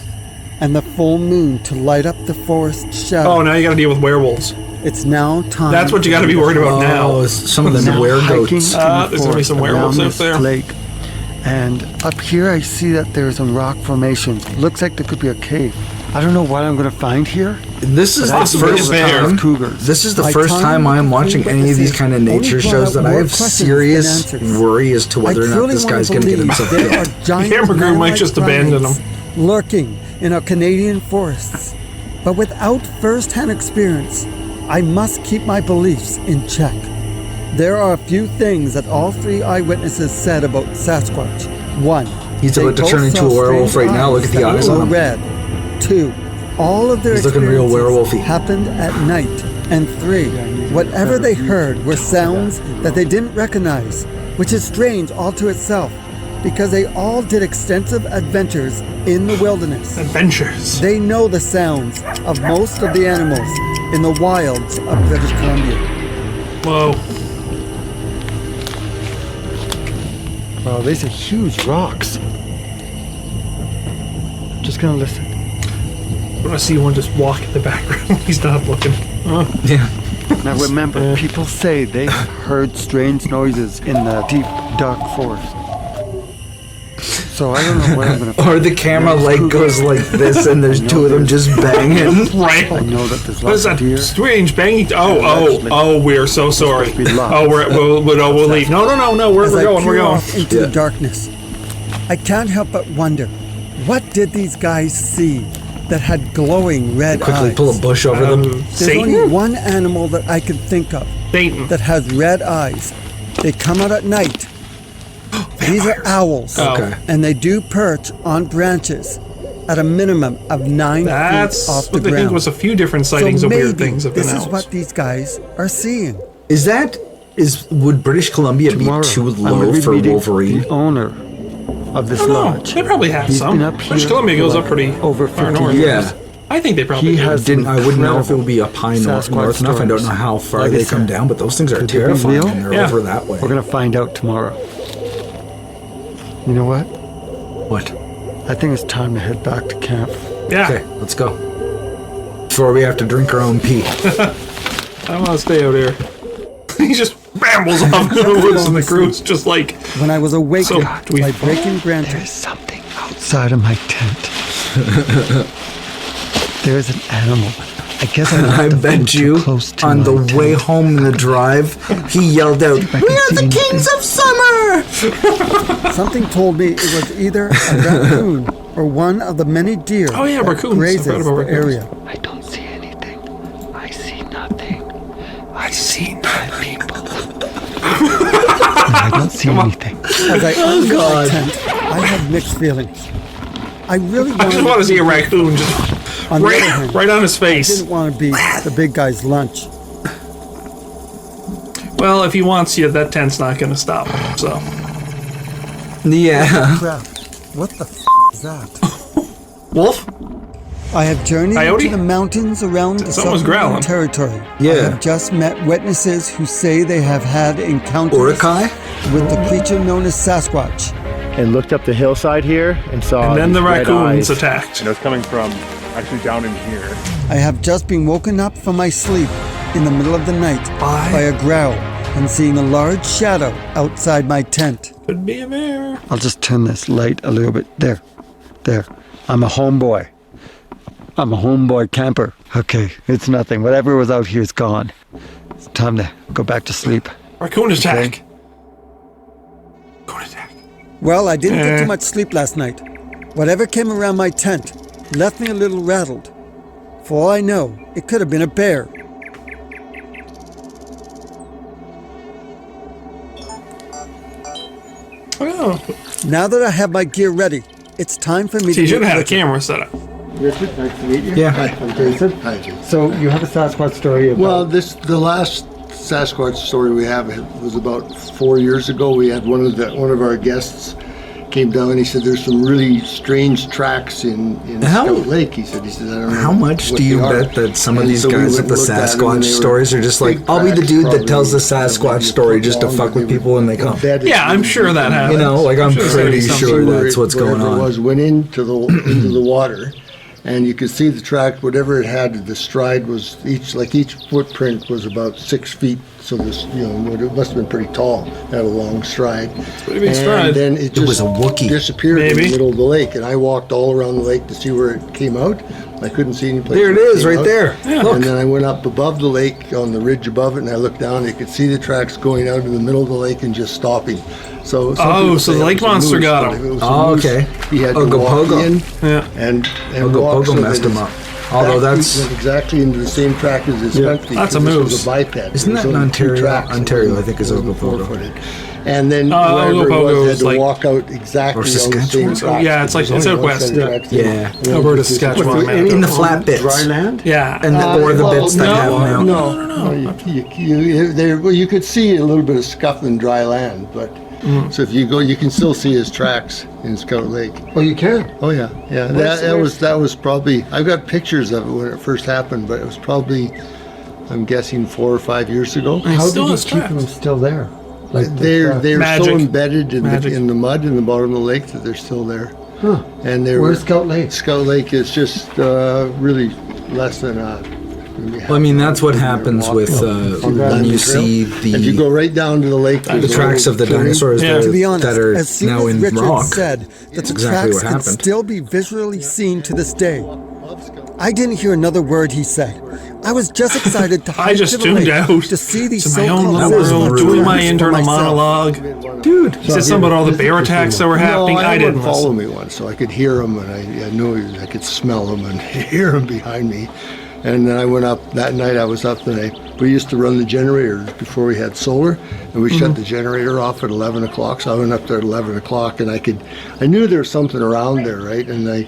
[SPEAKER 4] And the full moon to light up the forest shadow.
[SPEAKER 2] Oh, now you got to deal with werewolves.
[SPEAKER 4] It's now time.
[SPEAKER 2] That's what you got to be worried about
[SPEAKER 1] Oh,
[SPEAKER 2] now.
[SPEAKER 1] some of them
[SPEAKER 4] Now
[SPEAKER 1] were
[SPEAKER 4] hiking
[SPEAKER 1] goats.
[SPEAKER 4] to the
[SPEAKER 2] There's gonna be some
[SPEAKER 4] forest
[SPEAKER 2] werewolves
[SPEAKER 4] around
[SPEAKER 2] out
[SPEAKER 4] this
[SPEAKER 2] there.
[SPEAKER 4] Lake. And up here I see that there's some rock formations. Looks like there could be a cave. I don't know what I'm going to find here.
[SPEAKER 1] This is the
[SPEAKER 2] Possibly
[SPEAKER 1] first
[SPEAKER 2] a bear.
[SPEAKER 1] time.
[SPEAKER 4] Cougars.
[SPEAKER 1] This is the
[SPEAKER 4] My
[SPEAKER 1] first time I'm
[SPEAKER 4] with
[SPEAKER 1] watching
[SPEAKER 4] the
[SPEAKER 1] any of these
[SPEAKER 4] witnesses
[SPEAKER 1] kind of
[SPEAKER 4] only
[SPEAKER 1] nature
[SPEAKER 4] brought
[SPEAKER 1] shows
[SPEAKER 4] out
[SPEAKER 1] that I
[SPEAKER 4] more
[SPEAKER 1] have
[SPEAKER 4] questions than
[SPEAKER 1] serious
[SPEAKER 4] answers.
[SPEAKER 1] worry as to whether or not this guy's going to get himself
[SPEAKER 4] there are
[SPEAKER 1] killed.
[SPEAKER 4] giant
[SPEAKER 2] Camper crew might
[SPEAKER 4] man-like
[SPEAKER 2] just abandon
[SPEAKER 4] primates lurking in our Canadian forests. But without first-hand experience, I must keep my beliefs in check. There are a few things that all 3 eyewitnesses said about Sasquatch. 1.
[SPEAKER 1] He's
[SPEAKER 4] they
[SPEAKER 1] about to
[SPEAKER 4] both
[SPEAKER 1] turn into
[SPEAKER 4] saw
[SPEAKER 1] a werewolf
[SPEAKER 4] strange
[SPEAKER 1] right now. Look at the eyes on
[SPEAKER 4] were
[SPEAKER 1] him.
[SPEAKER 4] red. 2. All of their
[SPEAKER 1] He's looking real
[SPEAKER 4] experiences
[SPEAKER 1] werewolfy.
[SPEAKER 4] happened at night. And 3. Whatever they heard were sounds that they didn't recognize, which is strange all to itself, because they all did extensive adventures in the wilderness.
[SPEAKER 2] Adventures.
[SPEAKER 4] They know the sounds of most of the animals in the wilds of British Columbia.
[SPEAKER 2] Whoa.
[SPEAKER 4] Wow, these are huge rocks. Just gonna listen.
[SPEAKER 2] I want to see one just walk in the background. He's not looking.
[SPEAKER 1] Yeah.
[SPEAKER 4] Now remember, people say they heard strange noises in the deep, dark forest. So I don't know what I'm gonna
[SPEAKER 1] Or the camera like goes like this, and there's 2 of them just banging.
[SPEAKER 2] Right.
[SPEAKER 4] I know that there's
[SPEAKER 2] What is
[SPEAKER 4] lots of
[SPEAKER 2] that
[SPEAKER 4] deer.
[SPEAKER 2] strange banging? Oh, we're so sorry.
[SPEAKER 4] supposed to be locked.
[SPEAKER 2] Oh, we'll leave. No, we're
[SPEAKER 4] As I
[SPEAKER 2] going, we're
[SPEAKER 4] peer
[SPEAKER 2] going.
[SPEAKER 4] off into the darkness, I can't help but wonder, what did these guys see that had glowing red
[SPEAKER 1] Quickly
[SPEAKER 4] eyes?
[SPEAKER 1] pull a bush over them.
[SPEAKER 4] There's only
[SPEAKER 2] Satan?
[SPEAKER 4] one animal that I can think of
[SPEAKER 2] Satan.
[SPEAKER 4] that has red eyes. They come out at night. These are owls.
[SPEAKER 2] Oh.
[SPEAKER 1] Okay.
[SPEAKER 4] And they do perch on branches at a minimum of 9
[SPEAKER 2] That's
[SPEAKER 4] feet off the
[SPEAKER 2] what they
[SPEAKER 4] ground.
[SPEAKER 2] think was a few different sightings
[SPEAKER 4] so
[SPEAKER 2] of
[SPEAKER 4] maybe
[SPEAKER 2] weird things have been
[SPEAKER 4] this is
[SPEAKER 2] owls.
[SPEAKER 4] what these guys are seeing.
[SPEAKER 1] Would British Columbia
[SPEAKER 4] Tomorrow,
[SPEAKER 1] be too
[SPEAKER 4] I'm gonna
[SPEAKER 1] low
[SPEAKER 4] be
[SPEAKER 1] for
[SPEAKER 4] meeting
[SPEAKER 1] Wolverine?
[SPEAKER 4] the owner of this
[SPEAKER 2] I don't know.
[SPEAKER 4] lodge.
[SPEAKER 2] They probably have
[SPEAKER 4] He's
[SPEAKER 2] some.
[SPEAKER 4] been up
[SPEAKER 2] British
[SPEAKER 4] here
[SPEAKER 2] Columbia goes
[SPEAKER 4] for
[SPEAKER 2] up pretty
[SPEAKER 4] over
[SPEAKER 2] far
[SPEAKER 4] 50
[SPEAKER 2] north.
[SPEAKER 1] years.
[SPEAKER 2] I think they probably
[SPEAKER 4] He
[SPEAKER 2] do.
[SPEAKER 4] has
[SPEAKER 1] I wouldn't know if it
[SPEAKER 4] incredible
[SPEAKER 1] would be up high north
[SPEAKER 4] Sasquatch
[SPEAKER 1] enough. I don't know
[SPEAKER 4] stories.
[SPEAKER 1] how far
[SPEAKER 4] Like I
[SPEAKER 1] they come
[SPEAKER 4] said,
[SPEAKER 1] down, but those things are
[SPEAKER 4] could they be
[SPEAKER 1] terrifying
[SPEAKER 4] real?
[SPEAKER 1] when they're
[SPEAKER 2] Yeah.
[SPEAKER 1] over that way.
[SPEAKER 4] We're gonna find out tomorrow. You know what?
[SPEAKER 1] What?
[SPEAKER 4] I think it's time to head back to camp.
[SPEAKER 2] Yeah.
[SPEAKER 1] Okay, let's go. Before we have to drink our own pee.
[SPEAKER 2] I want to stay out here. He just rambles off into the woods, and the crew's just like,
[SPEAKER 4] When I was awakened
[SPEAKER 2] So, do we
[SPEAKER 4] by
[SPEAKER 2] follow?
[SPEAKER 4] breaking branches, there's something outside of my tent. There's an animal. I guess
[SPEAKER 1] I bet you on the way home in the drive, he yelled out, "We are the kings of summer!"
[SPEAKER 4] Something told me it was either a raccoon or one of the many deer
[SPEAKER 2] Oh, yeah,
[SPEAKER 4] that
[SPEAKER 2] raccoons. I
[SPEAKER 4] grazes
[SPEAKER 2] forgot about
[SPEAKER 4] the
[SPEAKER 2] raccoons.
[SPEAKER 4] area. I don't see anything. I see nothing.
[SPEAKER 2] I see nothing.
[SPEAKER 4] I don't see anything. As I opened my
[SPEAKER 1] God.
[SPEAKER 4] tent, I had mixed feelings. I really
[SPEAKER 2] I just want to see a raccoon just
[SPEAKER 4] On the other hand,
[SPEAKER 2] right on his
[SPEAKER 4] I
[SPEAKER 2] face.
[SPEAKER 4] didn't want to be the big guy's lunch.
[SPEAKER 2] Well, if he wants you, that tent's not going to stop him. So
[SPEAKER 1] Yeah.
[SPEAKER 4] Crap. What the is that?
[SPEAKER 2] Wolf.
[SPEAKER 4] I have journeyed
[SPEAKER 2] Coyote?
[SPEAKER 4] into the mountains around the
[SPEAKER 2] Someone's
[SPEAKER 4] southern
[SPEAKER 2] growling.
[SPEAKER 4] territory.
[SPEAKER 1] Yeah.
[SPEAKER 4] I have just met witnesses who say they have had encounters
[SPEAKER 1] Urukai?
[SPEAKER 4] with the creature known as Sasquatch.
[SPEAKER 6] And looked up the hillside here and saw.
[SPEAKER 2] And then the
[SPEAKER 6] these red
[SPEAKER 2] raccoons
[SPEAKER 6] eyes.
[SPEAKER 2] attacked.
[SPEAKER 7] And it was coming from actually down in here.
[SPEAKER 4] I have just been woken up from my sleep in the middle of the night by a growl and seeing a large shadow outside my tent.
[SPEAKER 2] Could be a bear.
[SPEAKER 4] I'll just turn this light a little bit. There. I'm a homeboy. I'm a homeboy camper. Okay, it's nothing. Whatever was out here is gone. It's time to go back to sleep.
[SPEAKER 2] Raccoon attack. Raccoon attack.
[SPEAKER 4] Well, I didn't get too much sleep last night. Whatever came around my tent left me a little rattled. For all I know, it could have been a bear.
[SPEAKER 2] Oh,
[SPEAKER 4] Now that I have my gear ready, it's time for me
[SPEAKER 2] so you
[SPEAKER 4] to
[SPEAKER 2] should
[SPEAKER 4] get
[SPEAKER 2] have a
[SPEAKER 4] Richard.
[SPEAKER 2] camera set up.
[SPEAKER 8] Richard, nice to meet you.
[SPEAKER 1] Yeah.
[SPEAKER 8] I'm Jason. Hi, Jason.
[SPEAKER 4] So you have a Sasquatch story about...
[SPEAKER 8] Well, the last Sasquatch story we have was about 4 years ago. We had one of our guests came down and he said there's some really strange tracks in
[SPEAKER 1] How-
[SPEAKER 8] Scout Lake. He said I don't know
[SPEAKER 1] How much
[SPEAKER 8] what
[SPEAKER 1] do you
[SPEAKER 8] they are.
[SPEAKER 1] bet that some of
[SPEAKER 8] And
[SPEAKER 1] these
[SPEAKER 8] so we
[SPEAKER 1] guys
[SPEAKER 8] went
[SPEAKER 1] with the
[SPEAKER 8] and looked at them, and
[SPEAKER 1] Sasquatch
[SPEAKER 8] they were
[SPEAKER 1] stories are just like,
[SPEAKER 8] big
[SPEAKER 1] I'll be the
[SPEAKER 8] tracks,
[SPEAKER 1] dude that
[SPEAKER 8] probably,
[SPEAKER 1] tells the
[SPEAKER 8] maybe
[SPEAKER 1] Sasquatch
[SPEAKER 8] a
[SPEAKER 1] story
[SPEAKER 8] foot
[SPEAKER 1] just to
[SPEAKER 8] long,
[SPEAKER 1] fuck
[SPEAKER 8] but
[SPEAKER 1] with
[SPEAKER 8] they
[SPEAKER 1] people
[SPEAKER 8] were
[SPEAKER 1] when they come.
[SPEAKER 8] embedded
[SPEAKER 2] Yeah, I'm
[SPEAKER 8] in-
[SPEAKER 2] sure that happens.
[SPEAKER 1] You know, like I'm
[SPEAKER 2] sure
[SPEAKER 1] pretty
[SPEAKER 2] there's
[SPEAKER 1] sure
[SPEAKER 2] something
[SPEAKER 1] that's what's going
[SPEAKER 8] whatever it
[SPEAKER 1] on.
[SPEAKER 8] was went into the water, and you could see the track. Whatever it had, the stride was each footprint was about 6 feet. So this, it must have been pretty tall. It had a long stride.
[SPEAKER 2] Pretty big stride.
[SPEAKER 8] And then it just
[SPEAKER 1] was a Wookiee.
[SPEAKER 8] disappeared in
[SPEAKER 2] Maybe.
[SPEAKER 8] the middle of the lake, and I walked all around the lake to see where it came out. I couldn't see any place.
[SPEAKER 1] There it
[SPEAKER 8] where
[SPEAKER 1] is,
[SPEAKER 8] came
[SPEAKER 1] right
[SPEAKER 8] out.
[SPEAKER 1] there.
[SPEAKER 2] Yeah.
[SPEAKER 1] Look.
[SPEAKER 8] And then I went up above the lake on the ridge above it, and I looked down. And I could see the tracks going out in the middle of the lake and just stopping. So some people
[SPEAKER 2] so
[SPEAKER 8] say
[SPEAKER 2] the
[SPEAKER 8] it
[SPEAKER 2] lake
[SPEAKER 8] was a
[SPEAKER 2] monster
[SPEAKER 8] moose,
[SPEAKER 2] got
[SPEAKER 8] but
[SPEAKER 2] him.
[SPEAKER 8] if it was a
[SPEAKER 1] Oh,
[SPEAKER 8] moose,
[SPEAKER 1] okay.
[SPEAKER 8] He had to
[SPEAKER 1] Ogopogo.
[SPEAKER 8] walk in
[SPEAKER 2] Yeah.
[SPEAKER 8] and walk
[SPEAKER 1] Ogopogo
[SPEAKER 8] so that
[SPEAKER 1] messed him
[SPEAKER 8] his
[SPEAKER 1] up. Although that's
[SPEAKER 8] went exactly into the same track as his front feet.
[SPEAKER 2] That's a
[SPEAKER 8] This
[SPEAKER 2] moose.
[SPEAKER 8] was a biped.
[SPEAKER 1] Isn't that in Ontario? Ontario, I think, is Ogopogo.
[SPEAKER 8] And then
[SPEAKER 2] Ogopogo
[SPEAKER 8] whoever
[SPEAKER 2] is
[SPEAKER 8] had to
[SPEAKER 2] like-
[SPEAKER 8] walk out exactly
[SPEAKER 1] Or
[SPEAKER 8] on the same
[SPEAKER 1] Saskatchewan?
[SPEAKER 8] track.
[SPEAKER 2] Yeah, it's like-
[SPEAKER 8] There's
[SPEAKER 2] it's
[SPEAKER 8] only
[SPEAKER 2] out
[SPEAKER 8] one set of
[SPEAKER 2] west.
[SPEAKER 8] tracks
[SPEAKER 1] Yeah.
[SPEAKER 8] there.
[SPEAKER 2] Alberta, Saskatchewan,
[SPEAKER 8] With
[SPEAKER 2] Manitoba.
[SPEAKER 1] in the flat bits.
[SPEAKER 8] Dry land?
[SPEAKER 2] Yeah.
[SPEAKER 1] And or the bits that have now.
[SPEAKER 8] No. You could see a little bit of scuff in dry land, but so if you go, you can still see his tracks in Scout Lake.
[SPEAKER 4] Oh, you can?
[SPEAKER 8] Oh yeah. That was probably. I've got pictures of it when it first happened, but it was probably, I'm guessing 4 or 5 years ago.
[SPEAKER 2] And
[SPEAKER 4] How
[SPEAKER 2] still
[SPEAKER 4] did you
[SPEAKER 2] has
[SPEAKER 4] keep
[SPEAKER 2] tracks.
[SPEAKER 4] them still there? Like
[SPEAKER 8] They're so
[SPEAKER 2] Magic.
[SPEAKER 8] embedded in
[SPEAKER 2] Magic.
[SPEAKER 8] the mud in the bottom of the lake that they're still there.
[SPEAKER 4] Huh.
[SPEAKER 8] And they're
[SPEAKER 4] Where's Scout Lake?
[SPEAKER 8] Scout Lake is just really less than
[SPEAKER 1] Well, I mean, that's what happens with when you see
[SPEAKER 8] If you go
[SPEAKER 1] the
[SPEAKER 8] right down to the lake, there's
[SPEAKER 1] tracks
[SPEAKER 8] a
[SPEAKER 1] of the
[SPEAKER 8] little
[SPEAKER 1] dinosaurs
[SPEAKER 2] Yeah.
[SPEAKER 1] that
[SPEAKER 4] To
[SPEAKER 1] are,
[SPEAKER 4] be honest,
[SPEAKER 1] that are
[SPEAKER 4] as soon
[SPEAKER 1] now
[SPEAKER 4] as
[SPEAKER 1] in
[SPEAKER 4] Richard
[SPEAKER 1] rock.
[SPEAKER 4] said that the
[SPEAKER 1] exactly
[SPEAKER 4] tracks
[SPEAKER 1] what
[SPEAKER 4] can
[SPEAKER 1] happened.
[SPEAKER 4] still be visually seen to this day, I didn't hear another word he said. I was just excited to
[SPEAKER 2] I
[SPEAKER 4] hike
[SPEAKER 2] just
[SPEAKER 4] to the
[SPEAKER 2] tuned
[SPEAKER 4] lake
[SPEAKER 2] out
[SPEAKER 4] to see these
[SPEAKER 2] to my own
[SPEAKER 4] so-called
[SPEAKER 2] little
[SPEAKER 1] was
[SPEAKER 2] world,
[SPEAKER 1] rude.
[SPEAKER 2] doing my
[SPEAKER 4] for
[SPEAKER 2] internal
[SPEAKER 4] myself.
[SPEAKER 2] monologue. Dude, he said something about all the bear attacks that were happening.
[SPEAKER 8] No,
[SPEAKER 2] I didn't
[SPEAKER 8] follow
[SPEAKER 2] listen.
[SPEAKER 8] me once, so I could hear him, and I knew I could smell him and hear him behind me. And then I went up that night. I was up, and we used to run the generators before we had solar, and we shut the generator off at 11 o'clock. So I went up there at 11 o'clock, and I knew there was something around there, right? And I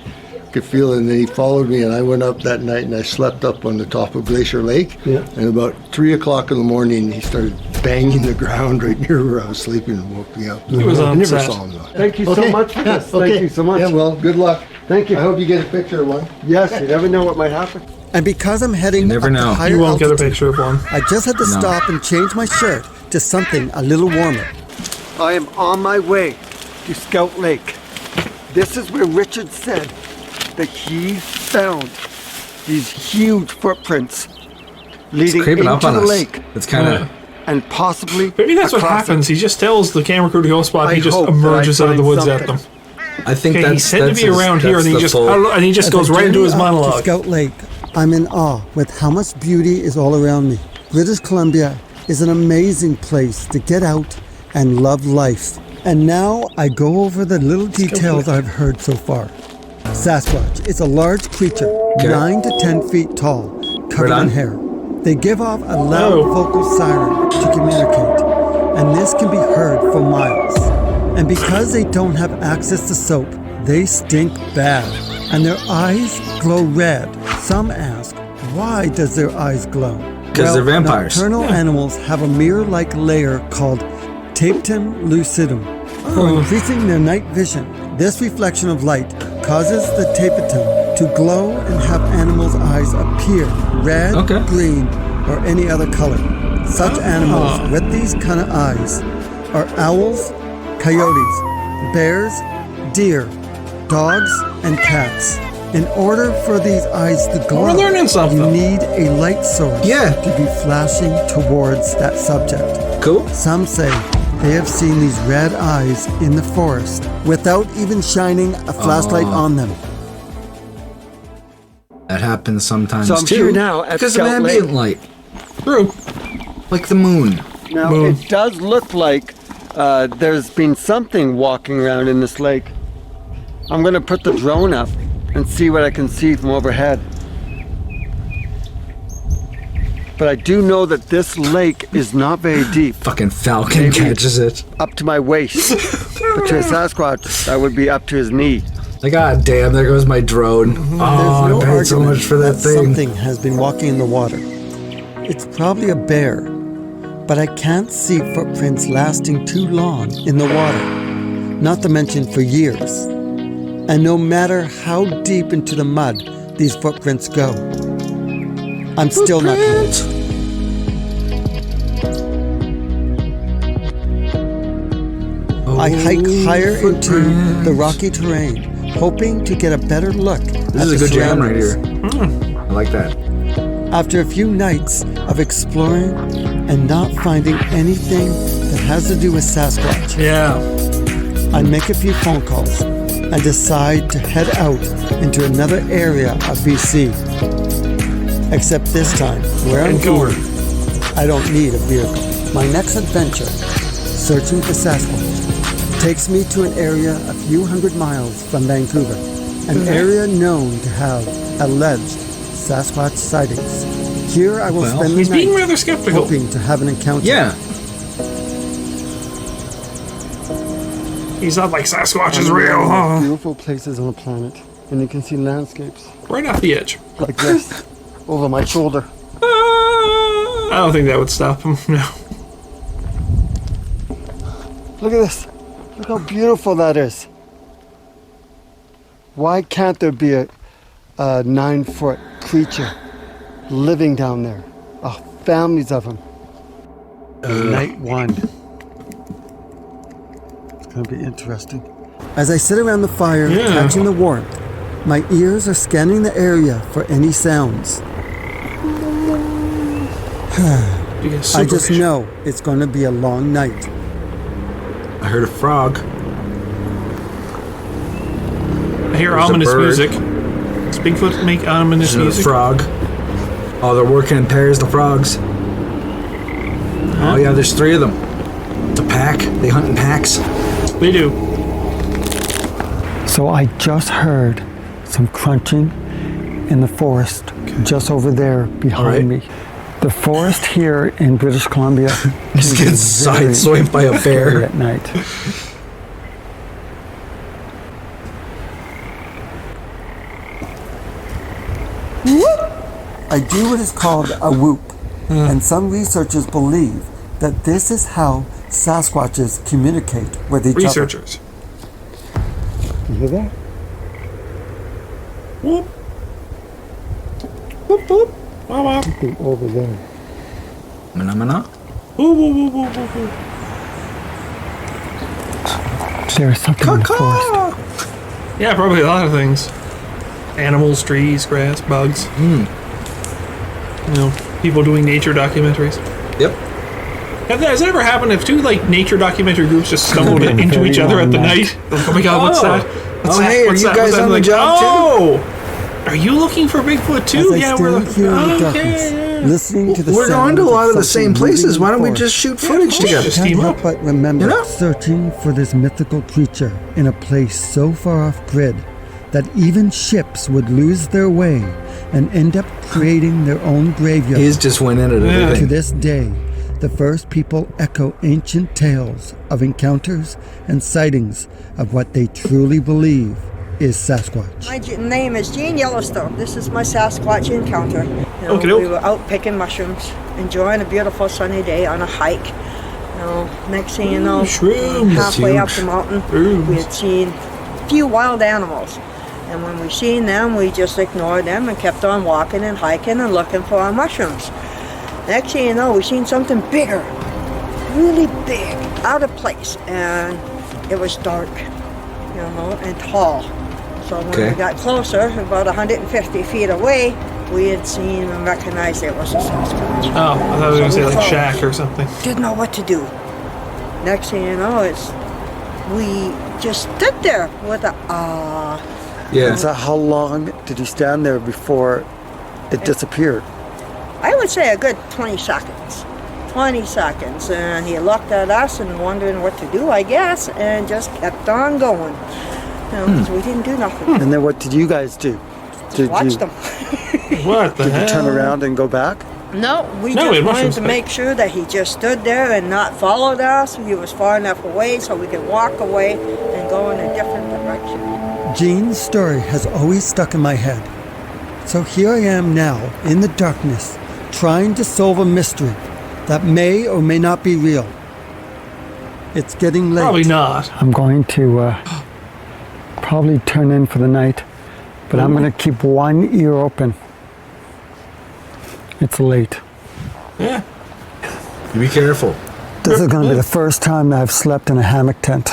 [SPEAKER 8] could feel it, and then he followed me, and I went up that night, and I slept up on the top of Glacier Lake.
[SPEAKER 4] Yeah.
[SPEAKER 8] And about 3 o'clock in the morning, he started banging the ground right near where I was sleeping and woke me up.
[SPEAKER 2] He was
[SPEAKER 8] I never
[SPEAKER 2] upset.
[SPEAKER 8] saw him though.
[SPEAKER 4] Thank you so much for this. Thank you so much.
[SPEAKER 8] Yeah, well, good luck.
[SPEAKER 4] Thank you.
[SPEAKER 8] I hope you get a picture of one.
[SPEAKER 4] Yes, you never know what might happen. And because I'm heading
[SPEAKER 1] never
[SPEAKER 4] up
[SPEAKER 1] know.
[SPEAKER 4] to higher
[SPEAKER 2] You won't get a
[SPEAKER 4] altitude,
[SPEAKER 2] picture of one.
[SPEAKER 4] I just had to
[SPEAKER 1] No.
[SPEAKER 4] stop and change my shirt to something a little warmer. I am on my way to Scout Lake. This is where Richard said that he found these huge footprints leading
[SPEAKER 1] Creeping up
[SPEAKER 4] into
[SPEAKER 1] on
[SPEAKER 4] the
[SPEAKER 1] us.
[SPEAKER 4] lake
[SPEAKER 1] It's kind of.
[SPEAKER 4] and possibly
[SPEAKER 2] Maybe that's what
[SPEAKER 4] across it.
[SPEAKER 2] happens. He just tells the camera crew to go spot.
[SPEAKER 4] I
[SPEAKER 2] He just
[SPEAKER 4] hope that
[SPEAKER 2] emerges
[SPEAKER 4] I
[SPEAKER 2] out of the
[SPEAKER 4] find
[SPEAKER 2] woods at
[SPEAKER 4] something.
[SPEAKER 2] them.
[SPEAKER 1] I think
[SPEAKER 2] Okay,
[SPEAKER 1] that's.
[SPEAKER 2] he said to
[SPEAKER 1] that's
[SPEAKER 2] be
[SPEAKER 1] his-
[SPEAKER 2] around here,
[SPEAKER 1] that's
[SPEAKER 2] and he
[SPEAKER 1] the
[SPEAKER 2] just
[SPEAKER 1] full-
[SPEAKER 2] and he just
[SPEAKER 4] As I
[SPEAKER 2] goes right into his
[SPEAKER 4] journey up to
[SPEAKER 2] monologue.
[SPEAKER 4] Scout Lake, I'm in awe with how much beauty is all around me. British Columbia is an amazing place to get out and love life. And now I go over the little details I've heard so far. Sasquatch is a large creature, 9 to 10 feet tall, covered
[SPEAKER 1] Right on.
[SPEAKER 4] in hair. They give off a loud
[SPEAKER 2] Oh.
[SPEAKER 4] vocal siren to communicate, and this can be heard for miles. And because they don't have access to soap, they stink bad, and their eyes glow red. Some ask, why does their eyes glow?
[SPEAKER 1] 'Cause they're vampires.
[SPEAKER 4] Nocturnal animals have a mirror-like layer called tapetum lucidum. For increasing their night vision, this reflection of light causes the tapetum to glow and have animals' eyes appear red,
[SPEAKER 1] Okay.
[SPEAKER 4] green, or any other color. Such animals with these kind of eyes are owls, coyotes, bears, deer, dogs, and cats. In order for these eyes to glow,
[SPEAKER 2] We're learning something.
[SPEAKER 4] you need a light source
[SPEAKER 1] Yeah.
[SPEAKER 4] to be flashing towards that subject.
[SPEAKER 1] Cool.
[SPEAKER 4] Some say they have seen these red eyes in the forest without even shining a flashlight on them.
[SPEAKER 1] That happens sometimes
[SPEAKER 4] So I'm
[SPEAKER 1] too.
[SPEAKER 4] here now at
[SPEAKER 1] because of
[SPEAKER 4] Scout
[SPEAKER 1] ambient
[SPEAKER 4] Lake.
[SPEAKER 1] light,
[SPEAKER 2] True.
[SPEAKER 1] like the moon.
[SPEAKER 4] Now, it does look like there's been something walking around in this lake. I'm going to put the drone up and see what I can see from overhead. But I do know that this lake is not very deep,
[SPEAKER 1] Fucking falcon
[SPEAKER 4] Maybe.
[SPEAKER 1] catches it.
[SPEAKER 4] up to my waist. But to a Sasquatch, that would be up to his knee.
[SPEAKER 1] Like, god damn, there goes my drone. Oh, I paid so much for that thing.
[SPEAKER 4] Something has been walking in the water. It's probably a bear, but I can't see footprints lasting too long in the water, not to mention for years. And no matter how deep into the mud these footprints go, I'm still not convinced. I hike higher into the rocky terrain, hoping to get a better look
[SPEAKER 1] This is a good jam right here. I like that.
[SPEAKER 4] After a few nights of exploring and not finding anything that has to do with Sasquatch,
[SPEAKER 2] Yeah.
[SPEAKER 4] I make a few phone calls and decide to head out into another area of BC. Except this time, where I'm
[SPEAKER 2] Vancouver.
[SPEAKER 4] going, I don't need a vehicle. My next adventure, searching for Sasquatch, takes me to an area a few hundred miles from Vancouver, an area known to have alleged Sasquatch sightings. Here I will spend the
[SPEAKER 2] He's being
[SPEAKER 4] night,
[SPEAKER 2] rather skeptical.
[SPEAKER 4] hoping to have an encounter.
[SPEAKER 1] Yeah.
[SPEAKER 2] He's not like Sasquatch is
[SPEAKER 4] One of the
[SPEAKER 2] real,
[SPEAKER 4] most
[SPEAKER 2] huh?
[SPEAKER 4] beautiful places on the planet, and you can see landscapes
[SPEAKER 2] Right off the edge.
[SPEAKER 4] like this over my shoulder.
[SPEAKER 2] I don't think that would stop him. No.
[SPEAKER 4] Look at this. Look how beautiful that is. Why can't there be a 9-foot creature living down there? Oh, families of them. Night one. It's going to be interesting. As I sit around the fire,
[SPEAKER 2] Yeah.
[SPEAKER 4] catching the warmth, my ears are scanning the area for any sounds.
[SPEAKER 2] You get
[SPEAKER 4] I
[SPEAKER 2] super
[SPEAKER 4] just
[SPEAKER 2] vision.
[SPEAKER 4] know it's going to be a long night.
[SPEAKER 1] I heard a frog.
[SPEAKER 2] I hear
[SPEAKER 1] There's a
[SPEAKER 2] ominous
[SPEAKER 1] bird.
[SPEAKER 2] music. Does Bigfoot make ominous
[SPEAKER 1] There's a
[SPEAKER 2] music?
[SPEAKER 1] frog. Oh, they're working in pairs, the frogs. Oh, yeah, there's 3 of them. It's a pack. They hunt in packs.
[SPEAKER 2] They do.
[SPEAKER 4] So I just heard some crunching in the forest just over there behind me. The forest here in British Columbia
[SPEAKER 1] Just
[SPEAKER 4] can be
[SPEAKER 1] gets
[SPEAKER 4] very
[SPEAKER 1] sideswiped by a
[SPEAKER 4] scary
[SPEAKER 1] bear.
[SPEAKER 4] at night. I do what is called a whoop, and some researchers believe that this is how Sasquatches communicate with each
[SPEAKER 2] Researchers.
[SPEAKER 4] other. You hear that?
[SPEAKER 2] Whoop. Whoop, whoop. Wah, wah.
[SPEAKER 4] Something over there.
[SPEAKER 1] Mana.
[SPEAKER 2] Woo, woo, woo, woo, woo, woo.
[SPEAKER 4] There is something in the forest.
[SPEAKER 2] Yeah, probably a lot of things. Animals, trees, grass, bugs. You know, people doing nature documentaries.
[SPEAKER 1] Yep.
[SPEAKER 2] Has that ever happened if 2 like nature documentary groups just stumbled into each other at the night? Like, oh my god, what's that? What's
[SPEAKER 1] Oh,
[SPEAKER 2] that?
[SPEAKER 1] hey, are
[SPEAKER 2] What's
[SPEAKER 1] you
[SPEAKER 2] that?
[SPEAKER 1] guys
[SPEAKER 2] What's that?
[SPEAKER 1] on the
[SPEAKER 2] Like,
[SPEAKER 1] job,
[SPEAKER 2] oh, are you looking for Bigfoot too?
[SPEAKER 4] As I
[SPEAKER 2] Yeah, we're
[SPEAKER 4] stand
[SPEAKER 2] looking.
[SPEAKER 4] here in the
[SPEAKER 2] Okay,
[SPEAKER 4] darkness,
[SPEAKER 2] yeah.
[SPEAKER 4] listening to the
[SPEAKER 1] We're going to a
[SPEAKER 4] sounds
[SPEAKER 1] lot of the
[SPEAKER 4] something
[SPEAKER 1] same places.
[SPEAKER 4] moving
[SPEAKER 1] Why don't we
[SPEAKER 4] forest.
[SPEAKER 1] just shoot footage together?
[SPEAKER 2] Just
[SPEAKER 4] Can't
[SPEAKER 2] team
[SPEAKER 4] help
[SPEAKER 2] up.
[SPEAKER 4] but remember
[SPEAKER 1] You know?
[SPEAKER 4] searching for this mythical creature in a place so far off grid that even ships would lose their way and end up creating their own graveyard.
[SPEAKER 1] He's just went in at
[SPEAKER 2] Yeah.
[SPEAKER 4] To
[SPEAKER 1] everything.
[SPEAKER 4] this day, the first people echo ancient tales of encounters and sightings of what they truly believe is Sasquatch.
[SPEAKER 9] My name is Jean Yellowstone. This is my Sasquatch encounter.
[SPEAKER 2] Okey-doke.
[SPEAKER 9] We were out picking mushrooms, enjoying a beautiful sunny day on a hike. Next thing you know,
[SPEAKER 2] Shrooms.
[SPEAKER 9] halfway up
[SPEAKER 1] Huge.
[SPEAKER 9] the mountain,
[SPEAKER 2] Shrooms.
[SPEAKER 9] we had seen a few wild animals. And when we seen them, we just ignored them and kept on walking and hiking and looking for our mushrooms. Next thing you know, we seen something bigger, really big, out of place, and it was dark, and tall. So when
[SPEAKER 1] Okay.
[SPEAKER 9] we got closer, about 150 feet away, we had seen and recognized it was a Sasquatch.
[SPEAKER 2] Oh, I thought I was going to say like
[SPEAKER 9] So we
[SPEAKER 2] Shack or something.
[SPEAKER 9] didn't know what to do. Next thing you know, we just stood there with a
[SPEAKER 1] Yeah.
[SPEAKER 4] So how long did you stand there before it disappeared?
[SPEAKER 9] I would say a good 20 seconds. 20 seconds, and he looked at us and wondering what to do, I guess, and just kept on going. 'Cause we didn't do nothing.
[SPEAKER 4] And then what did you guys do? Did
[SPEAKER 9] Watched them.
[SPEAKER 2] What the
[SPEAKER 4] Did you
[SPEAKER 2] hell?
[SPEAKER 4] turn around and go back?
[SPEAKER 9] No, we
[SPEAKER 2] No, we
[SPEAKER 9] just
[SPEAKER 2] had
[SPEAKER 9] wanted
[SPEAKER 2] mushrooms
[SPEAKER 9] to
[SPEAKER 2] back.
[SPEAKER 9] make sure that he just stood there and not followed us. He was far enough away so we could walk away and go in a different direction.
[SPEAKER 4] Jean's story has always stuck in my head. So here I am now, in the darkness, trying to solve a mystery that may or may not be real. It's getting late.
[SPEAKER 2] Probably not.
[SPEAKER 4] I'm going to probably turn in for the night, but I'm going to keep one ear open. It's late.
[SPEAKER 2] Yeah.
[SPEAKER 1] You be careful.
[SPEAKER 4] This is going to be the first time I've slept in a hammock tent.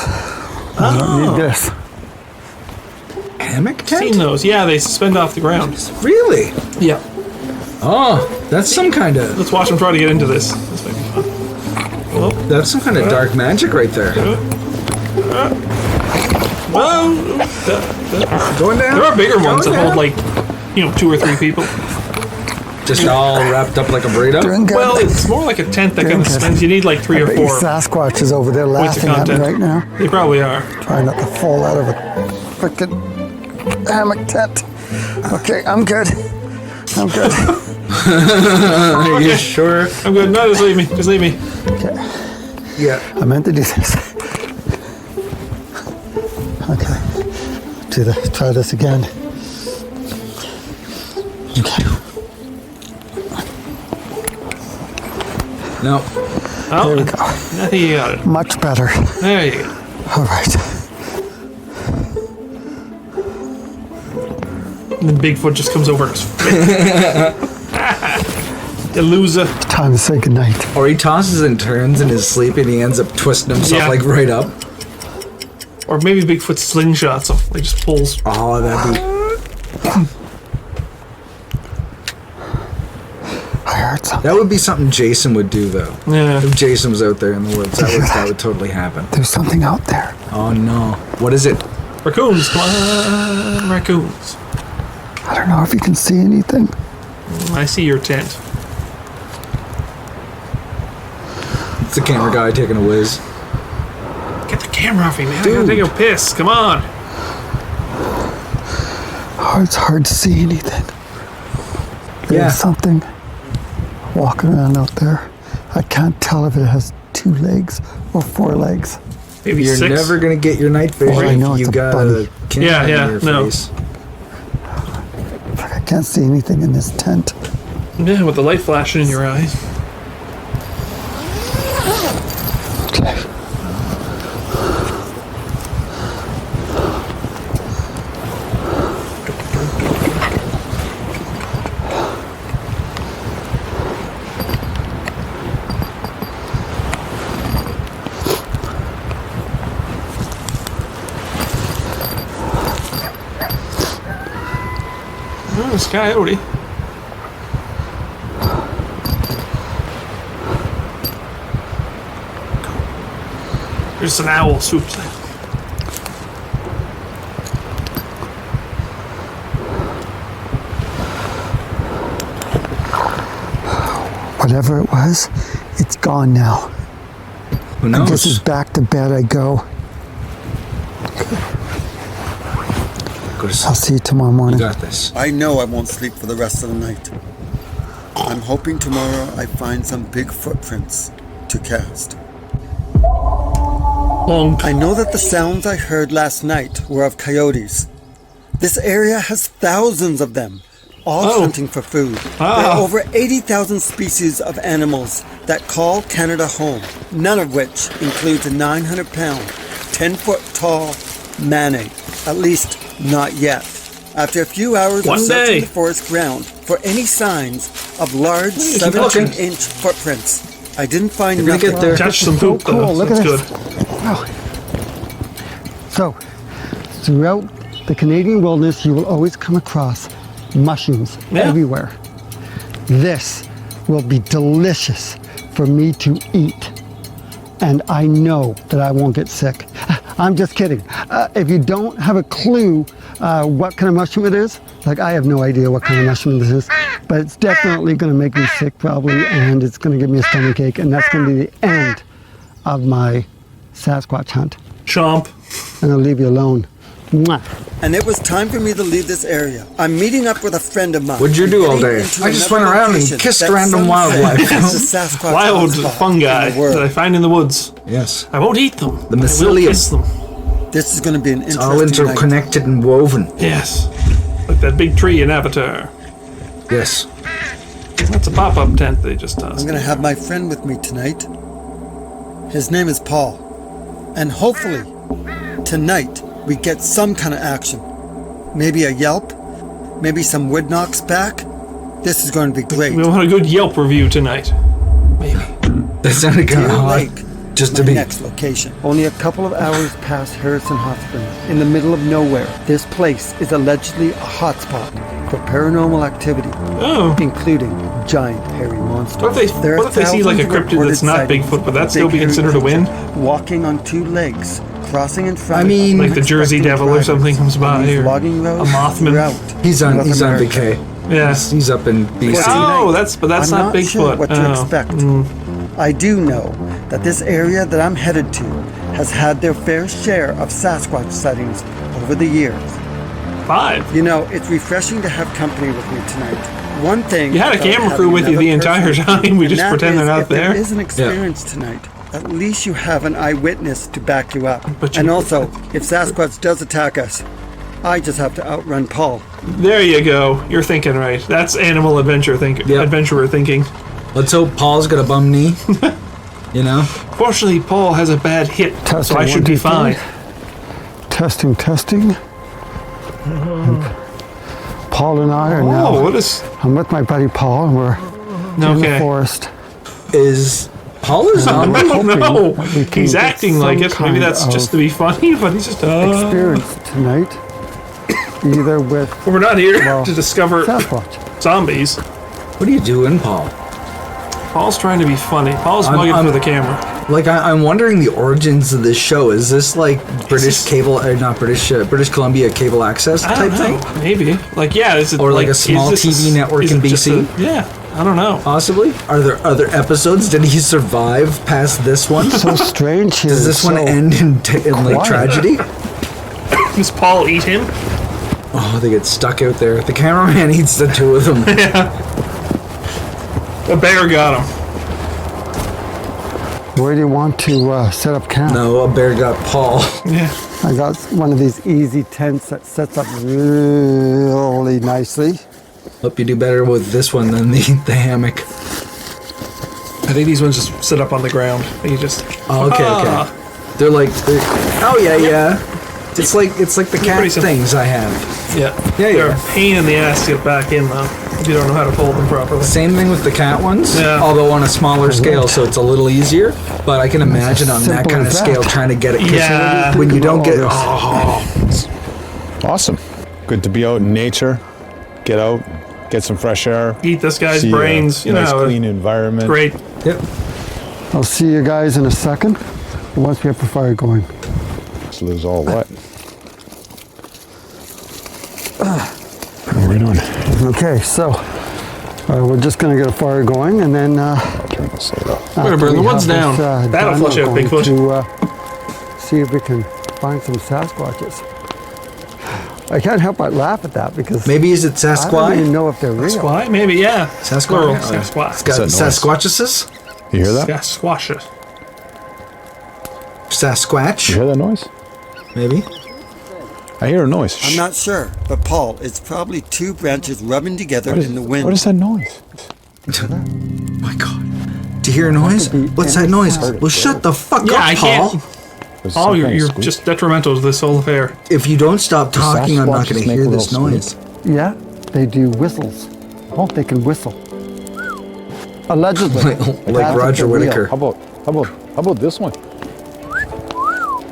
[SPEAKER 4] I don't need this.
[SPEAKER 1] Hammock
[SPEAKER 2] Seen
[SPEAKER 1] tent?
[SPEAKER 2] those. Yeah, they suspend off the ground.
[SPEAKER 1] Really?
[SPEAKER 2] Yeah.
[SPEAKER 1] Oh, that's some kind of
[SPEAKER 2] Let's watch them try to get into this. This might be fun. Well,
[SPEAKER 1] that's some kind of dark magic right there.
[SPEAKER 2] well,
[SPEAKER 1] Going down.
[SPEAKER 2] there are bigger ones that
[SPEAKER 1] Going
[SPEAKER 2] hold
[SPEAKER 1] down.
[SPEAKER 2] like, 2 or 3 people.
[SPEAKER 1] Just all wrapped up like a burrito.
[SPEAKER 2] Well, it's more like a tent that kind of spins. You need like 3 or 4
[SPEAKER 4] Sasquatch is over there
[SPEAKER 2] points of
[SPEAKER 4] laughing at me
[SPEAKER 2] content.
[SPEAKER 4] right now.
[SPEAKER 2] They probably are.
[SPEAKER 4] Trying not to fall out of a frickin' hammock tent. Okay, I'm good.
[SPEAKER 10] I'm good.
[SPEAKER 1] Are you sure?
[SPEAKER 2] I'm good. No, just leave me. Just leave me.
[SPEAKER 10] Okay.
[SPEAKER 1] Yeah.
[SPEAKER 10] I meant to do this. Okay. Try this again. Okay.
[SPEAKER 1] No.
[SPEAKER 2] Oh,
[SPEAKER 10] There we go.
[SPEAKER 2] I think you got it.
[SPEAKER 10] Much better.
[SPEAKER 2] There you go.
[SPEAKER 10] All right.
[SPEAKER 2] And then Bigfoot just comes over and just you loser.
[SPEAKER 10] Time to say goodnight.
[SPEAKER 1] Or he tosses and turns in his sleep and he ends up twisting himself
[SPEAKER 2] Yeah.
[SPEAKER 1] like right up.
[SPEAKER 2] Or maybe Bigfoot slingshots him. Like just pulls.
[SPEAKER 1] Oh, that'd be...
[SPEAKER 10] I heard something.
[SPEAKER 1] That would be something Jason would do, though.
[SPEAKER 2] Yeah.
[SPEAKER 1] If Jason was out there in the woods, that would totally happen.
[SPEAKER 10] There's something out there.
[SPEAKER 1] Oh, no. What is it?
[SPEAKER 2] Raccoons. Come on, raccoons.
[SPEAKER 10] I don't know if you can see anything.
[SPEAKER 2] I see your tent.
[SPEAKER 1] It's the camera guy taking a whiz.
[SPEAKER 2] Get the camera off me, man.
[SPEAKER 1] Dude.
[SPEAKER 2] I gotta take a piss. Come on.
[SPEAKER 10] Oh, it's hard to see anything. There's
[SPEAKER 1] Yeah.
[SPEAKER 10] something walking around out there. I can't tell if it has 2 legs or 4 legs.
[SPEAKER 2] Maybe
[SPEAKER 1] You're
[SPEAKER 2] 6.
[SPEAKER 1] never going to get your night vision
[SPEAKER 10] Oh, I know,
[SPEAKER 1] if you
[SPEAKER 10] it's a
[SPEAKER 1] got
[SPEAKER 10] bunny.
[SPEAKER 1] a camera
[SPEAKER 2] Yeah,
[SPEAKER 1] in your
[SPEAKER 2] no.
[SPEAKER 1] face.
[SPEAKER 10] I can't see anything in this tent.
[SPEAKER 2] Yeah, with the light flashing in your eyes.
[SPEAKER 10] Okay.
[SPEAKER 2] Oh, this coyote. There's an owl swoops in.
[SPEAKER 10] Whatever it was, it's gone now.
[SPEAKER 1] Who
[SPEAKER 10] I guess it's
[SPEAKER 1] knows?
[SPEAKER 10] back to bed I go.
[SPEAKER 1] Go to
[SPEAKER 10] I'll
[SPEAKER 1] sleep.
[SPEAKER 10] see you tomorrow
[SPEAKER 1] You
[SPEAKER 10] morning.
[SPEAKER 1] got this.
[SPEAKER 4] I know I won't sleep for the rest of the night. I'm hoping tomorrow I find some big footprints to cast.
[SPEAKER 2] Long.
[SPEAKER 4] I know that the sounds I heard last night were of coyotes. This area has thousands of them, all
[SPEAKER 2] Oh.
[SPEAKER 4] hunting for food. There
[SPEAKER 2] Ah.
[SPEAKER 4] are over 80,000 species of animals that call Canada home, none of which includes a 900-pound, 10-foot-tall man-ape. At least, not yet. After a few hours
[SPEAKER 2] One
[SPEAKER 4] of searching
[SPEAKER 2] day.
[SPEAKER 4] the forest ground for any signs of large
[SPEAKER 1] keep looking.
[SPEAKER 4] 17-inch footprints, I didn't find
[SPEAKER 1] You're gonna
[SPEAKER 4] nothing.
[SPEAKER 1] get there.
[SPEAKER 2] Catch some
[SPEAKER 10] So
[SPEAKER 2] poop,
[SPEAKER 10] cool,
[SPEAKER 2] though.
[SPEAKER 10] look
[SPEAKER 2] That's
[SPEAKER 10] at
[SPEAKER 2] good.
[SPEAKER 10] this. Wow. So, throughout the Canadian wilderness, you will always come across mushrooms
[SPEAKER 2] Yeah.
[SPEAKER 10] everywhere. This will be delicious for me to eat. And I know that I won't get sick. I'm just kidding. If you don't have a clue what kind of mushroom it is, like I have no idea what kind of mushroom this is, but it's definitely going to make me sick probably, and it's going to give me a stomach ache, and that's going to be the end of my Sasquatch hunt.
[SPEAKER 2] Chomp.
[SPEAKER 10] And I'll leave you alone. Mwah.
[SPEAKER 4] And it was time for me to leave this area. I'm meeting up with a friend of mine.
[SPEAKER 1] What'd you
[SPEAKER 4] and
[SPEAKER 1] do all
[SPEAKER 4] getting
[SPEAKER 1] day?
[SPEAKER 4] into
[SPEAKER 1] I just
[SPEAKER 4] another
[SPEAKER 1] went around and
[SPEAKER 4] location
[SPEAKER 1] kissed
[SPEAKER 4] that
[SPEAKER 1] random
[SPEAKER 4] some
[SPEAKER 1] wildlife.
[SPEAKER 4] say is the Sasquatch
[SPEAKER 2] Wild
[SPEAKER 4] hotspot
[SPEAKER 2] fungi
[SPEAKER 4] in the world.
[SPEAKER 2] that I find in the woods.
[SPEAKER 1] Yes.
[SPEAKER 2] I won't eat them.
[SPEAKER 1] The
[SPEAKER 2] I will
[SPEAKER 1] mycelium.
[SPEAKER 2] kiss them.
[SPEAKER 4] This is going to be an
[SPEAKER 1] It's all
[SPEAKER 4] interesting night.
[SPEAKER 1] interconnected and woven.
[SPEAKER 2] Yes. Like that big tree in Avatar.
[SPEAKER 1] Yes.
[SPEAKER 2] That's a pop-up tent they just tossed.
[SPEAKER 4] I'm going to have my friend with me tonight. His name is Paul. And hopefully, tonight, we get some kind of action. Maybe a yelp, maybe some wood knocks back. This is going to be great.
[SPEAKER 2] We want a good Yelp review tonight. Maybe.
[SPEAKER 1] That sounded kind of
[SPEAKER 4] Deer
[SPEAKER 1] hot.
[SPEAKER 4] Lake,
[SPEAKER 1] Just to
[SPEAKER 4] my
[SPEAKER 1] be.
[SPEAKER 4] next location. Only a couple of hours past Harrison Hot Springs, in the middle of nowhere. This place is allegedly a hotspot for paranormal activity,
[SPEAKER 2] Oh.
[SPEAKER 4] including giant hairy monsters.
[SPEAKER 2] What if they-
[SPEAKER 4] There are
[SPEAKER 2] what if they see, like, a
[SPEAKER 4] thousands of
[SPEAKER 2] cryptid that's
[SPEAKER 4] reported
[SPEAKER 2] not
[SPEAKER 4] sightings
[SPEAKER 2] Bigfoot, but
[SPEAKER 4] of
[SPEAKER 2] that'd still
[SPEAKER 4] big
[SPEAKER 2] be
[SPEAKER 4] hairy
[SPEAKER 2] considered a win?
[SPEAKER 4] creature walking on 2 legs, crossing in front
[SPEAKER 1] I
[SPEAKER 4] of
[SPEAKER 1] mean-
[SPEAKER 2] Like the Jersey
[SPEAKER 4] unexpected
[SPEAKER 2] Devil or
[SPEAKER 4] drivers
[SPEAKER 2] something comes by,
[SPEAKER 4] on these
[SPEAKER 2] or
[SPEAKER 4] logging roads
[SPEAKER 2] a Mothman.
[SPEAKER 4] throughout
[SPEAKER 1] He's on
[SPEAKER 4] North America.
[SPEAKER 1] VK.
[SPEAKER 2] Yes.
[SPEAKER 1] He's up in BC.
[SPEAKER 2] Oh, that's
[SPEAKER 4] I'm
[SPEAKER 2] not
[SPEAKER 4] not
[SPEAKER 2] Bigfoot.
[SPEAKER 4] sure what to
[SPEAKER 2] Oh.
[SPEAKER 4] expect. I do know that this area that I'm headed to has had their fair share of Sasquatch sightings over the years.
[SPEAKER 2] 5.
[SPEAKER 4] You know, it's refreshing to have company with me tonight. one thing.
[SPEAKER 2] You had a
[SPEAKER 4] about
[SPEAKER 2] camera crew
[SPEAKER 4] having
[SPEAKER 2] with you the
[SPEAKER 4] another
[SPEAKER 2] entire
[SPEAKER 4] person,
[SPEAKER 2] time. We
[SPEAKER 4] and
[SPEAKER 2] just
[SPEAKER 4] that
[SPEAKER 2] pretend they're
[SPEAKER 4] is
[SPEAKER 2] not
[SPEAKER 4] if there
[SPEAKER 2] there.
[SPEAKER 4] is an experience tonight. At least you have an eyewitness to back you up. And also, if Sasquatch does attack us, I just have to outrun Paul.
[SPEAKER 2] There you go. You're thinking right. That's animal adventurer thinking.
[SPEAKER 1] Let's hope Paul's got a bum knee. You know?
[SPEAKER 2] Fortunately, Paul has a bad hip, so I should be fine.
[SPEAKER 10] Testing. Paul and I are now. I'm with my buddy Paul, and we're in the forest.
[SPEAKER 1] Is Paul a zombie?
[SPEAKER 2] No, he's acting like it. Maybe that's just to be funny, but he's just
[SPEAKER 10] experience tonight. Either with.
[SPEAKER 2] We're not here to discover
[SPEAKER 10] Sasquatch
[SPEAKER 2] zombies.
[SPEAKER 1] What are you doing, Paul?
[SPEAKER 2] Paul's trying to be funny. Paul's mugging for the camera.
[SPEAKER 1] Like, I'm wondering the origins of this show. Is this like British Columbia cable access type thing?
[SPEAKER 2] Maybe. Like, yeah.
[SPEAKER 1] Or like a small TV network in BC?
[SPEAKER 2] I don't know.
[SPEAKER 1] Possibly. Are there other episodes? Did he survive past this one?
[SPEAKER 10] So strange here.
[SPEAKER 1] Does this one end in like tragedy?
[SPEAKER 2] Does Paul eat him?
[SPEAKER 1] Oh, they get stuck out there. The cameraman eats the two of them.
[SPEAKER 2] Yeah. A bear got him.
[SPEAKER 10] Where do you want to set up camp?
[SPEAKER 1] No, a bear got Paul.
[SPEAKER 2] Yeah.
[SPEAKER 10] I got one of these easy tents that sets up really nicely.
[SPEAKER 1] Hope you do better with this one than the hammock.
[SPEAKER 2] I think these ones just sit up on the ground. You just.
[SPEAKER 1] Oh, okay. They're like. Oh yeah. It's like the cat things I have.
[SPEAKER 2] Yeah. They're a pain in the ass to get back in though. If you don't know how to fold them properly.
[SPEAKER 1] Same thing with the cat ones.
[SPEAKER 2] Yeah.
[SPEAKER 1] Although on a smaller scale, so it's a little easier. But I can imagine on that kind of scale trying to get it.
[SPEAKER 2] Yeah.
[SPEAKER 1] When you don't get.
[SPEAKER 11] Awesome. Good to be out in nature. Get out. Get some fresh air.
[SPEAKER 2] Eat this guy's brains.
[SPEAKER 11] Nice clean environment.
[SPEAKER 2] Great.
[SPEAKER 1] Yep.
[SPEAKER 10] I'll see you guys in a second. Once we have the fire going.
[SPEAKER 11] So there's all what? What are we doing?
[SPEAKER 10] Okay, so we're just going to get a fire going, and then.
[SPEAKER 11] Turn this light off.
[SPEAKER 2] We're gonna burn the woods down. That'll flush out Bigfoot.
[SPEAKER 10] To see if we can find some Sasquatches. I can't help but laugh at that because.
[SPEAKER 1] Maybe is it Sasquatch?
[SPEAKER 10] I don't even know if they're real.
[SPEAKER 2] Sasquatch? Maybe, yeah.
[SPEAKER 1] Sasquatch.
[SPEAKER 2] Sasquatch.
[SPEAKER 1] Sasquatches?
[SPEAKER 11] You hear that?
[SPEAKER 2] Sasquatch.
[SPEAKER 1] Sasquatch?
[SPEAKER 11] You hear that noise?
[SPEAKER 1] Maybe.
[SPEAKER 11] I hear a noise.
[SPEAKER 4] I'm not sure, but Paul, it's probably two branches rubbing together in the wind.
[SPEAKER 11] What is that noise?
[SPEAKER 1] My God. Do you hear a noise? What's that noise? Well, shut the fuck up,
[SPEAKER 2] I
[SPEAKER 1] Paul.
[SPEAKER 2] can't. Paul, you're just detrimental to this whole affair.
[SPEAKER 1] If you don't stop talking, I'm not going to hear this noise.
[SPEAKER 10] Yeah, they do whistles. Oh, they can whistle. Allegedly.
[SPEAKER 1] like Roger Whittaker.
[SPEAKER 11] How about this one?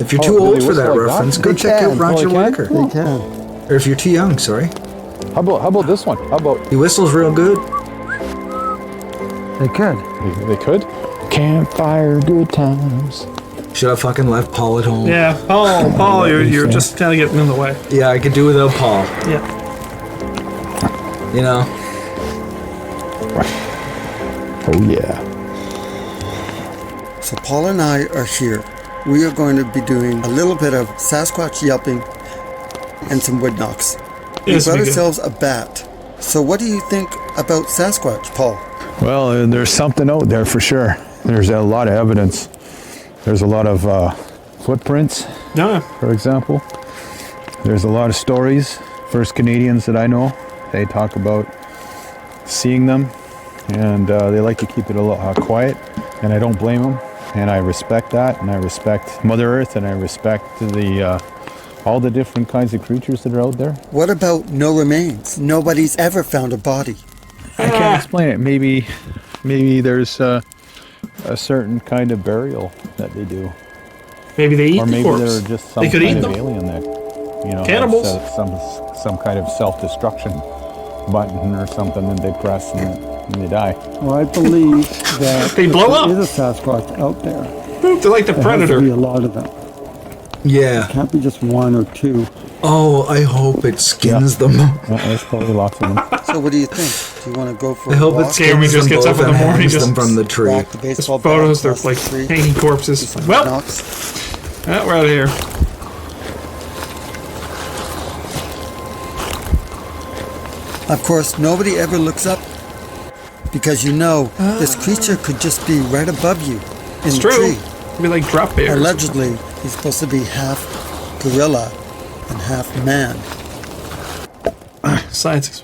[SPEAKER 1] If you're too old for that reference, go check out Roger Whittaker.
[SPEAKER 10] They can.
[SPEAKER 1] Or if you're too young, sorry.
[SPEAKER 11] How about this one? How about
[SPEAKER 1] he whistles real good.
[SPEAKER 10] They could.
[SPEAKER 11] They could? Campfire good times.
[SPEAKER 1] Should have fucking left Paul at home.
[SPEAKER 2] Yeah, Paul, you're just kind of getting in the way.
[SPEAKER 1] Yeah, I could do without Paul.
[SPEAKER 2] Yeah.
[SPEAKER 1] You know.
[SPEAKER 11] Oh yeah.
[SPEAKER 4] So Paul and I are here. We are going to be doing a little bit of Sasquatch yelping and some wood knocks. We brought ourselves a bat. So what do you think about Sasquatch, Paul?
[SPEAKER 11] Well, there's something out there for sure. There's a lot of evidence. There's a lot of footprints, for example. There's a lot of stories. First Canadians that I know, they talk about seeing them, and they like to keep it a little quiet, and I don't blame them. And I respect that, and I respect Mother Earth, and I respect all the different kinds of creatures that are out there.
[SPEAKER 4] What about no remains? Nobody's ever found a body.
[SPEAKER 11] I can't explain it. Maybe there's a certain kind of burial that they do.
[SPEAKER 2] Maybe they eat
[SPEAKER 11] or maybe
[SPEAKER 2] the corpse.
[SPEAKER 11] they're just some
[SPEAKER 2] they could
[SPEAKER 11] kind
[SPEAKER 2] eat
[SPEAKER 11] of
[SPEAKER 2] them.
[SPEAKER 11] alien that, you know,
[SPEAKER 2] Cannibals.
[SPEAKER 11] has, some kind of self-destruction button or something that they press and they die.
[SPEAKER 10] Well, I believe that
[SPEAKER 2] they blow up.
[SPEAKER 10] There is a Sasquatch out there.
[SPEAKER 2] They're like the Predator.
[SPEAKER 10] There has to be a lot of them.
[SPEAKER 1] Yeah.
[SPEAKER 10] It can't be just one or two.
[SPEAKER 1] Oh, I hope it skins them.
[SPEAKER 11] There's probably lots of them.
[SPEAKER 4] So what do you think? Do you want to go for
[SPEAKER 1] I
[SPEAKER 4] a
[SPEAKER 1] hope
[SPEAKER 4] walk?
[SPEAKER 1] it skins
[SPEAKER 2] just
[SPEAKER 1] them
[SPEAKER 2] gets up
[SPEAKER 1] both
[SPEAKER 2] in the
[SPEAKER 1] and
[SPEAKER 2] morning,
[SPEAKER 1] hangs
[SPEAKER 2] just
[SPEAKER 1] them from the tree.
[SPEAKER 4] Whack the baseball bat
[SPEAKER 2] Photos, they're
[SPEAKER 4] across the
[SPEAKER 2] like
[SPEAKER 4] tree.
[SPEAKER 2] hanging corpses.
[SPEAKER 4] Some
[SPEAKER 2] Well,
[SPEAKER 4] knocks.
[SPEAKER 2] we're out of here.
[SPEAKER 4] Of course, nobody ever looks up because you know this creature could just be right above you in
[SPEAKER 2] It's
[SPEAKER 4] the
[SPEAKER 2] true.
[SPEAKER 4] tree.
[SPEAKER 2] It'd be like drop bears.
[SPEAKER 4] Allegedly, he's supposed to be half gorilla and half man.
[SPEAKER 2] Science.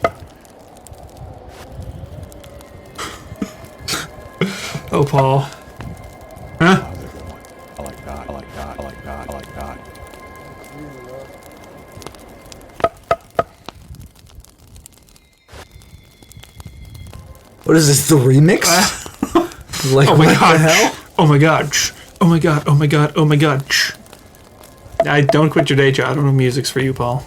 [SPEAKER 2] Oh, Paul. Huh?
[SPEAKER 11] I like that. I like that. I like that. I like that.
[SPEAKER 1] What is this, the remix? Like,
[SPEAKER 2] Oh my
[SPEAKER 1] what
[SPEAKER 2] god.
[SPEAKER 1] the hell?
[SPEAKER 2] Oh my god. Oh my god. Oh my god. Oh my god. I don't quit your day job. I don't know music's for you, Paul.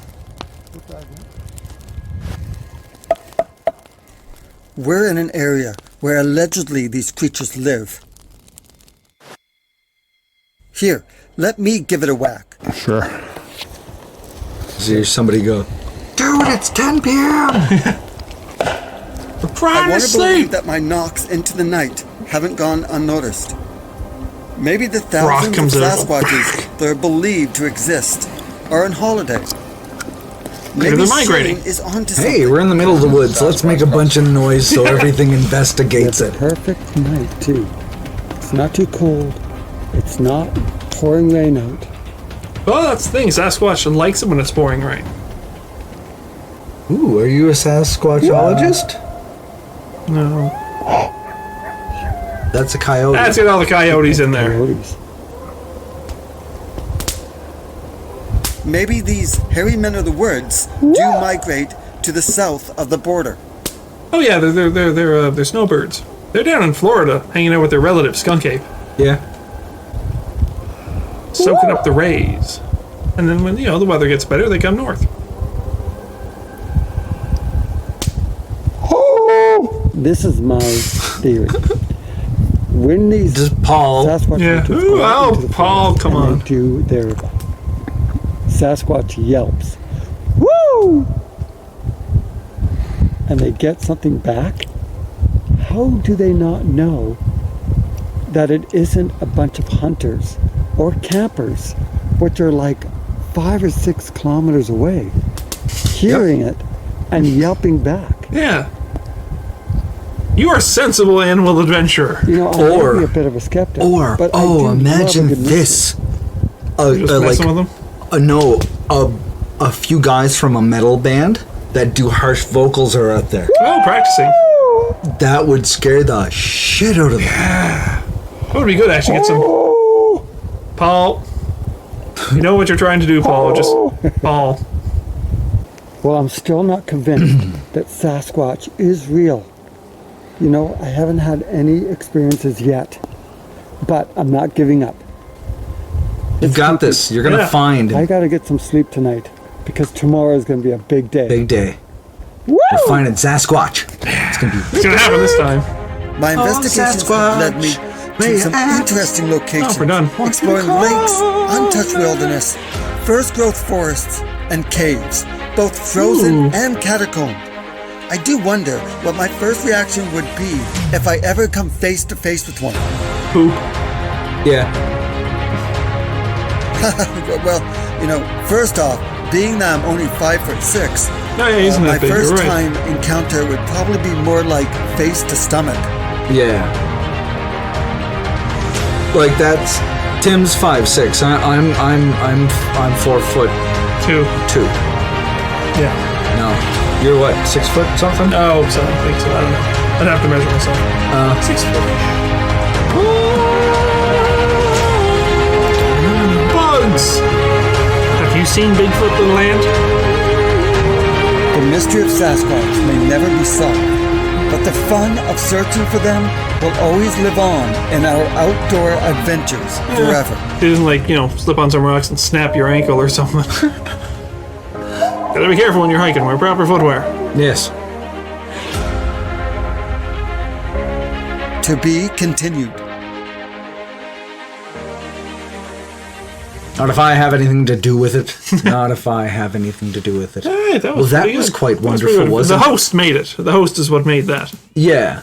[SPEAKER 4] We're in an area where allegedly these creatures live. Here, let me give it a whack.
[SPEAKER 11] Sure.
[SPEAKER 1] See somebody go, dude, it's 10 p.m.
[SPEAKER 2] We're
[SPEAKER 4] I
[SPEAKER 2] trying to
[SPEAKER 4] want to
[SPEAKER 2] sleep.
[SPEAKER 4] believe that my knocks into the night haven't gone unnoticed. Maybe the thousands of
[SPEAKER 2] comes out.
[SPEAKER 4] Sasquatches that are believed to exist are on holiday.
[SPEAKER 2] Maybe they're migrating.
[SPEAKER 4] Shane is onto something.
[SPEAKER 1] Hey, we're in the middle of the woods. Let's make a bunch of noise so everything investigates
[SPEAKER 10] It's
[SPEAKER 1] it.
[SPEAKER 10] a perfect night, too. It's not too cold. It's not pouring rain out.
[SPEAKER 2] Well, that's the thing. Sasquatch likes it when it's pouring rain.
[SPEAKER 1] Ooh, are you a Sasquatchologist?
[SPEAKER 2] No.
[SPEAKER 1] That's a coyote.
[SPEAKER 2] That's got all the coyotes in there.
[SPEAKER 10] Coyotes.
[SPEAKER 4] Maybe these hairy men of the woods do migrate to the south of the border.
[SPEAKER 2] Oh yeah, they're snowbirds. They're down in Florida, hanging out with their relative Skunk Ape,
[SPEAKER 1] Yeah.
[SPEAKER 2] soaking up the rays. And then when the weather gets better, they come north.
[SPEAKER 10] This is my theory. When these
[SPEAKER 1] Just Paul.
[SPEAKER 10] Sasquatch
[SPEAKER 2] Yeah.
[SPEAKER 10] hunters
[SPEAKER 2] Ooh,
[SPEAKER 10] go out
[SPEAKER 2] oh,
[SPEAKER 10] into the
[SPEAKER 2] Paul,
[SPEAKER 10] forest
[SPEAKER 2] come
[SPEAKER 10] and
[SPEAKER 2] on.
[SPEAKER 10] they do their Sasquatch yelps. Woo! And they get something back. How do they not know that it isn't a bunch of hunters or campers, which are like 5 or 6 kilometers away, hearing it and yelping back?
[SPEAKER 2] Yeah. You are a sensible animal adventurer.
[SPEAKER 10] You know, I might be a bit of a skeptic. but I do love a
[SPEAKER 1] imagine
[SPEAKER 10] good
[SPEAKER 1] this.
[SPEAKER 2] Just messing with them?
[SPEAKER 1] A few guys from a metal band that do harsh vocals are out there.
[SPEAKER 2] Oh, practicing.
[SPEAKER 1] That would scare the shit out of them.
[SPEAKER 2] That would be good, actually. Get some... Paul. You know what you're trying to do, Paul. Just... Paul.
[SPEAKER 10] Well, I'm still not convinced that Sasquatch is real. You know, I haven't had any experiences yet, but I'm not giving up.
[SPEAKER 1] You've got this. You're going to find
[SPEAKER 10] I got to get some sleep tonight because tomorrow is going to be a big day.
[SPEAKER 1] big day.
[SPEAKER 10] Woo!
[SPEAKER 1] You're finding Sasquatch. It's going to be
[SPEAKER 2] It's gonna happen this time.
[SPEAKER 4] My investigations have led me to some interesting locations,
[SPEAKER 2] we're done.
[SPEAKER 4] exploring lakes, untouched wilderness, first growth forests, and caves, both frozen and catacombed. I do wonder what my first reaction would be if I ever come face to face with one.
[SPEAKER 2] Poop.
[SPEAKER 1] Yeah.
[SPEAKER 4] Well, you know, first off, being that I'm only 5'6",
[SPEAKER 2] No, yeah, he's
[SPEAKER 4] my
[SPEAKER 2] not big.
[SPEAKER 4] first
[SPEAKER 2] You're right.
[SPEAKER 4] time encounter would probably be more like face to stomach.
[SPEAKER 1] Yeah. Like that's Tim's 5'6". I'm 4 foot
[SPEAKER 2] 2.
[SPEAKER 1] 2.
[SPEAKER 2] Yeah.
[SPEAKER 1] No. You're what, 6 foot something?
[SPEAKER 2] Oh, so I don't think so. I don't know. I'd have to measure myself. 6 foot. Bugs! Have you seen Bigfoot, little ant?
[SPEAKER 4] The mystery of Sasquatch may never be solved, but the fun of searching for them will always live on in our outdoor adventures forever.
[SPEAKER 2] It isn't like, slip on some rocks and snap your ankle or something. Gotta be careful when you're hiking. Wear proper footwear.
[SPEAKER 1] Yes.
[SPEAKER 4] To be continued.
[SPEAKER 1] Not if I have anything to do with it. Not if I have anything to do with it.
[SPEAKER 2] Hey, that was
[SPEAKER 1] that
[SPEAKER 2] pretty
[SPEAKER 1] was
[SPEAKER 2] good.
[SPEAKER 1] quite
[SPEAKER 2] That was
[SPEAKER 1] wonderful,
[SPEAKER 2] pretty good.
[SPEAKER 1] wasn't
[SPEAKER 2] The
[SPEAKER 1] it?
[SPEAKER 2] host made it. The host is what made that.
[SPEAKER 1] Yeah.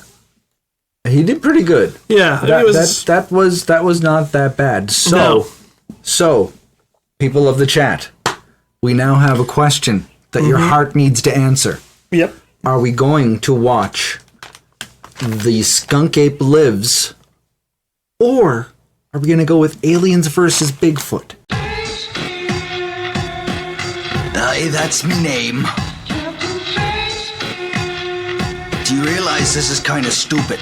[SPEAKER 1] He did pretty good.
[SPEAKER 2] Yeah,
[SPEAKER 1] That
[SPEAKER 2] was
[SPEAKER 1] not that bad. So, people of the chat, we now have a question that your heart needs to answer.
[SPEAKER 2] Yep.
[SPEAKER 1] Are we going to watch The Skunk Ape Lives, or are we going to go with Aliens versus Bigfoot?
[SPEAKER 12] Aye, that's me name. Do you realize this is kind of stupid?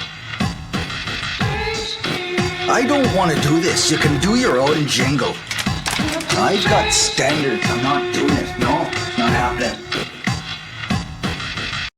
[SPEAKER 12] I don't want to do this. You can do your own jingle. I've got standards. I'm not doing it. No.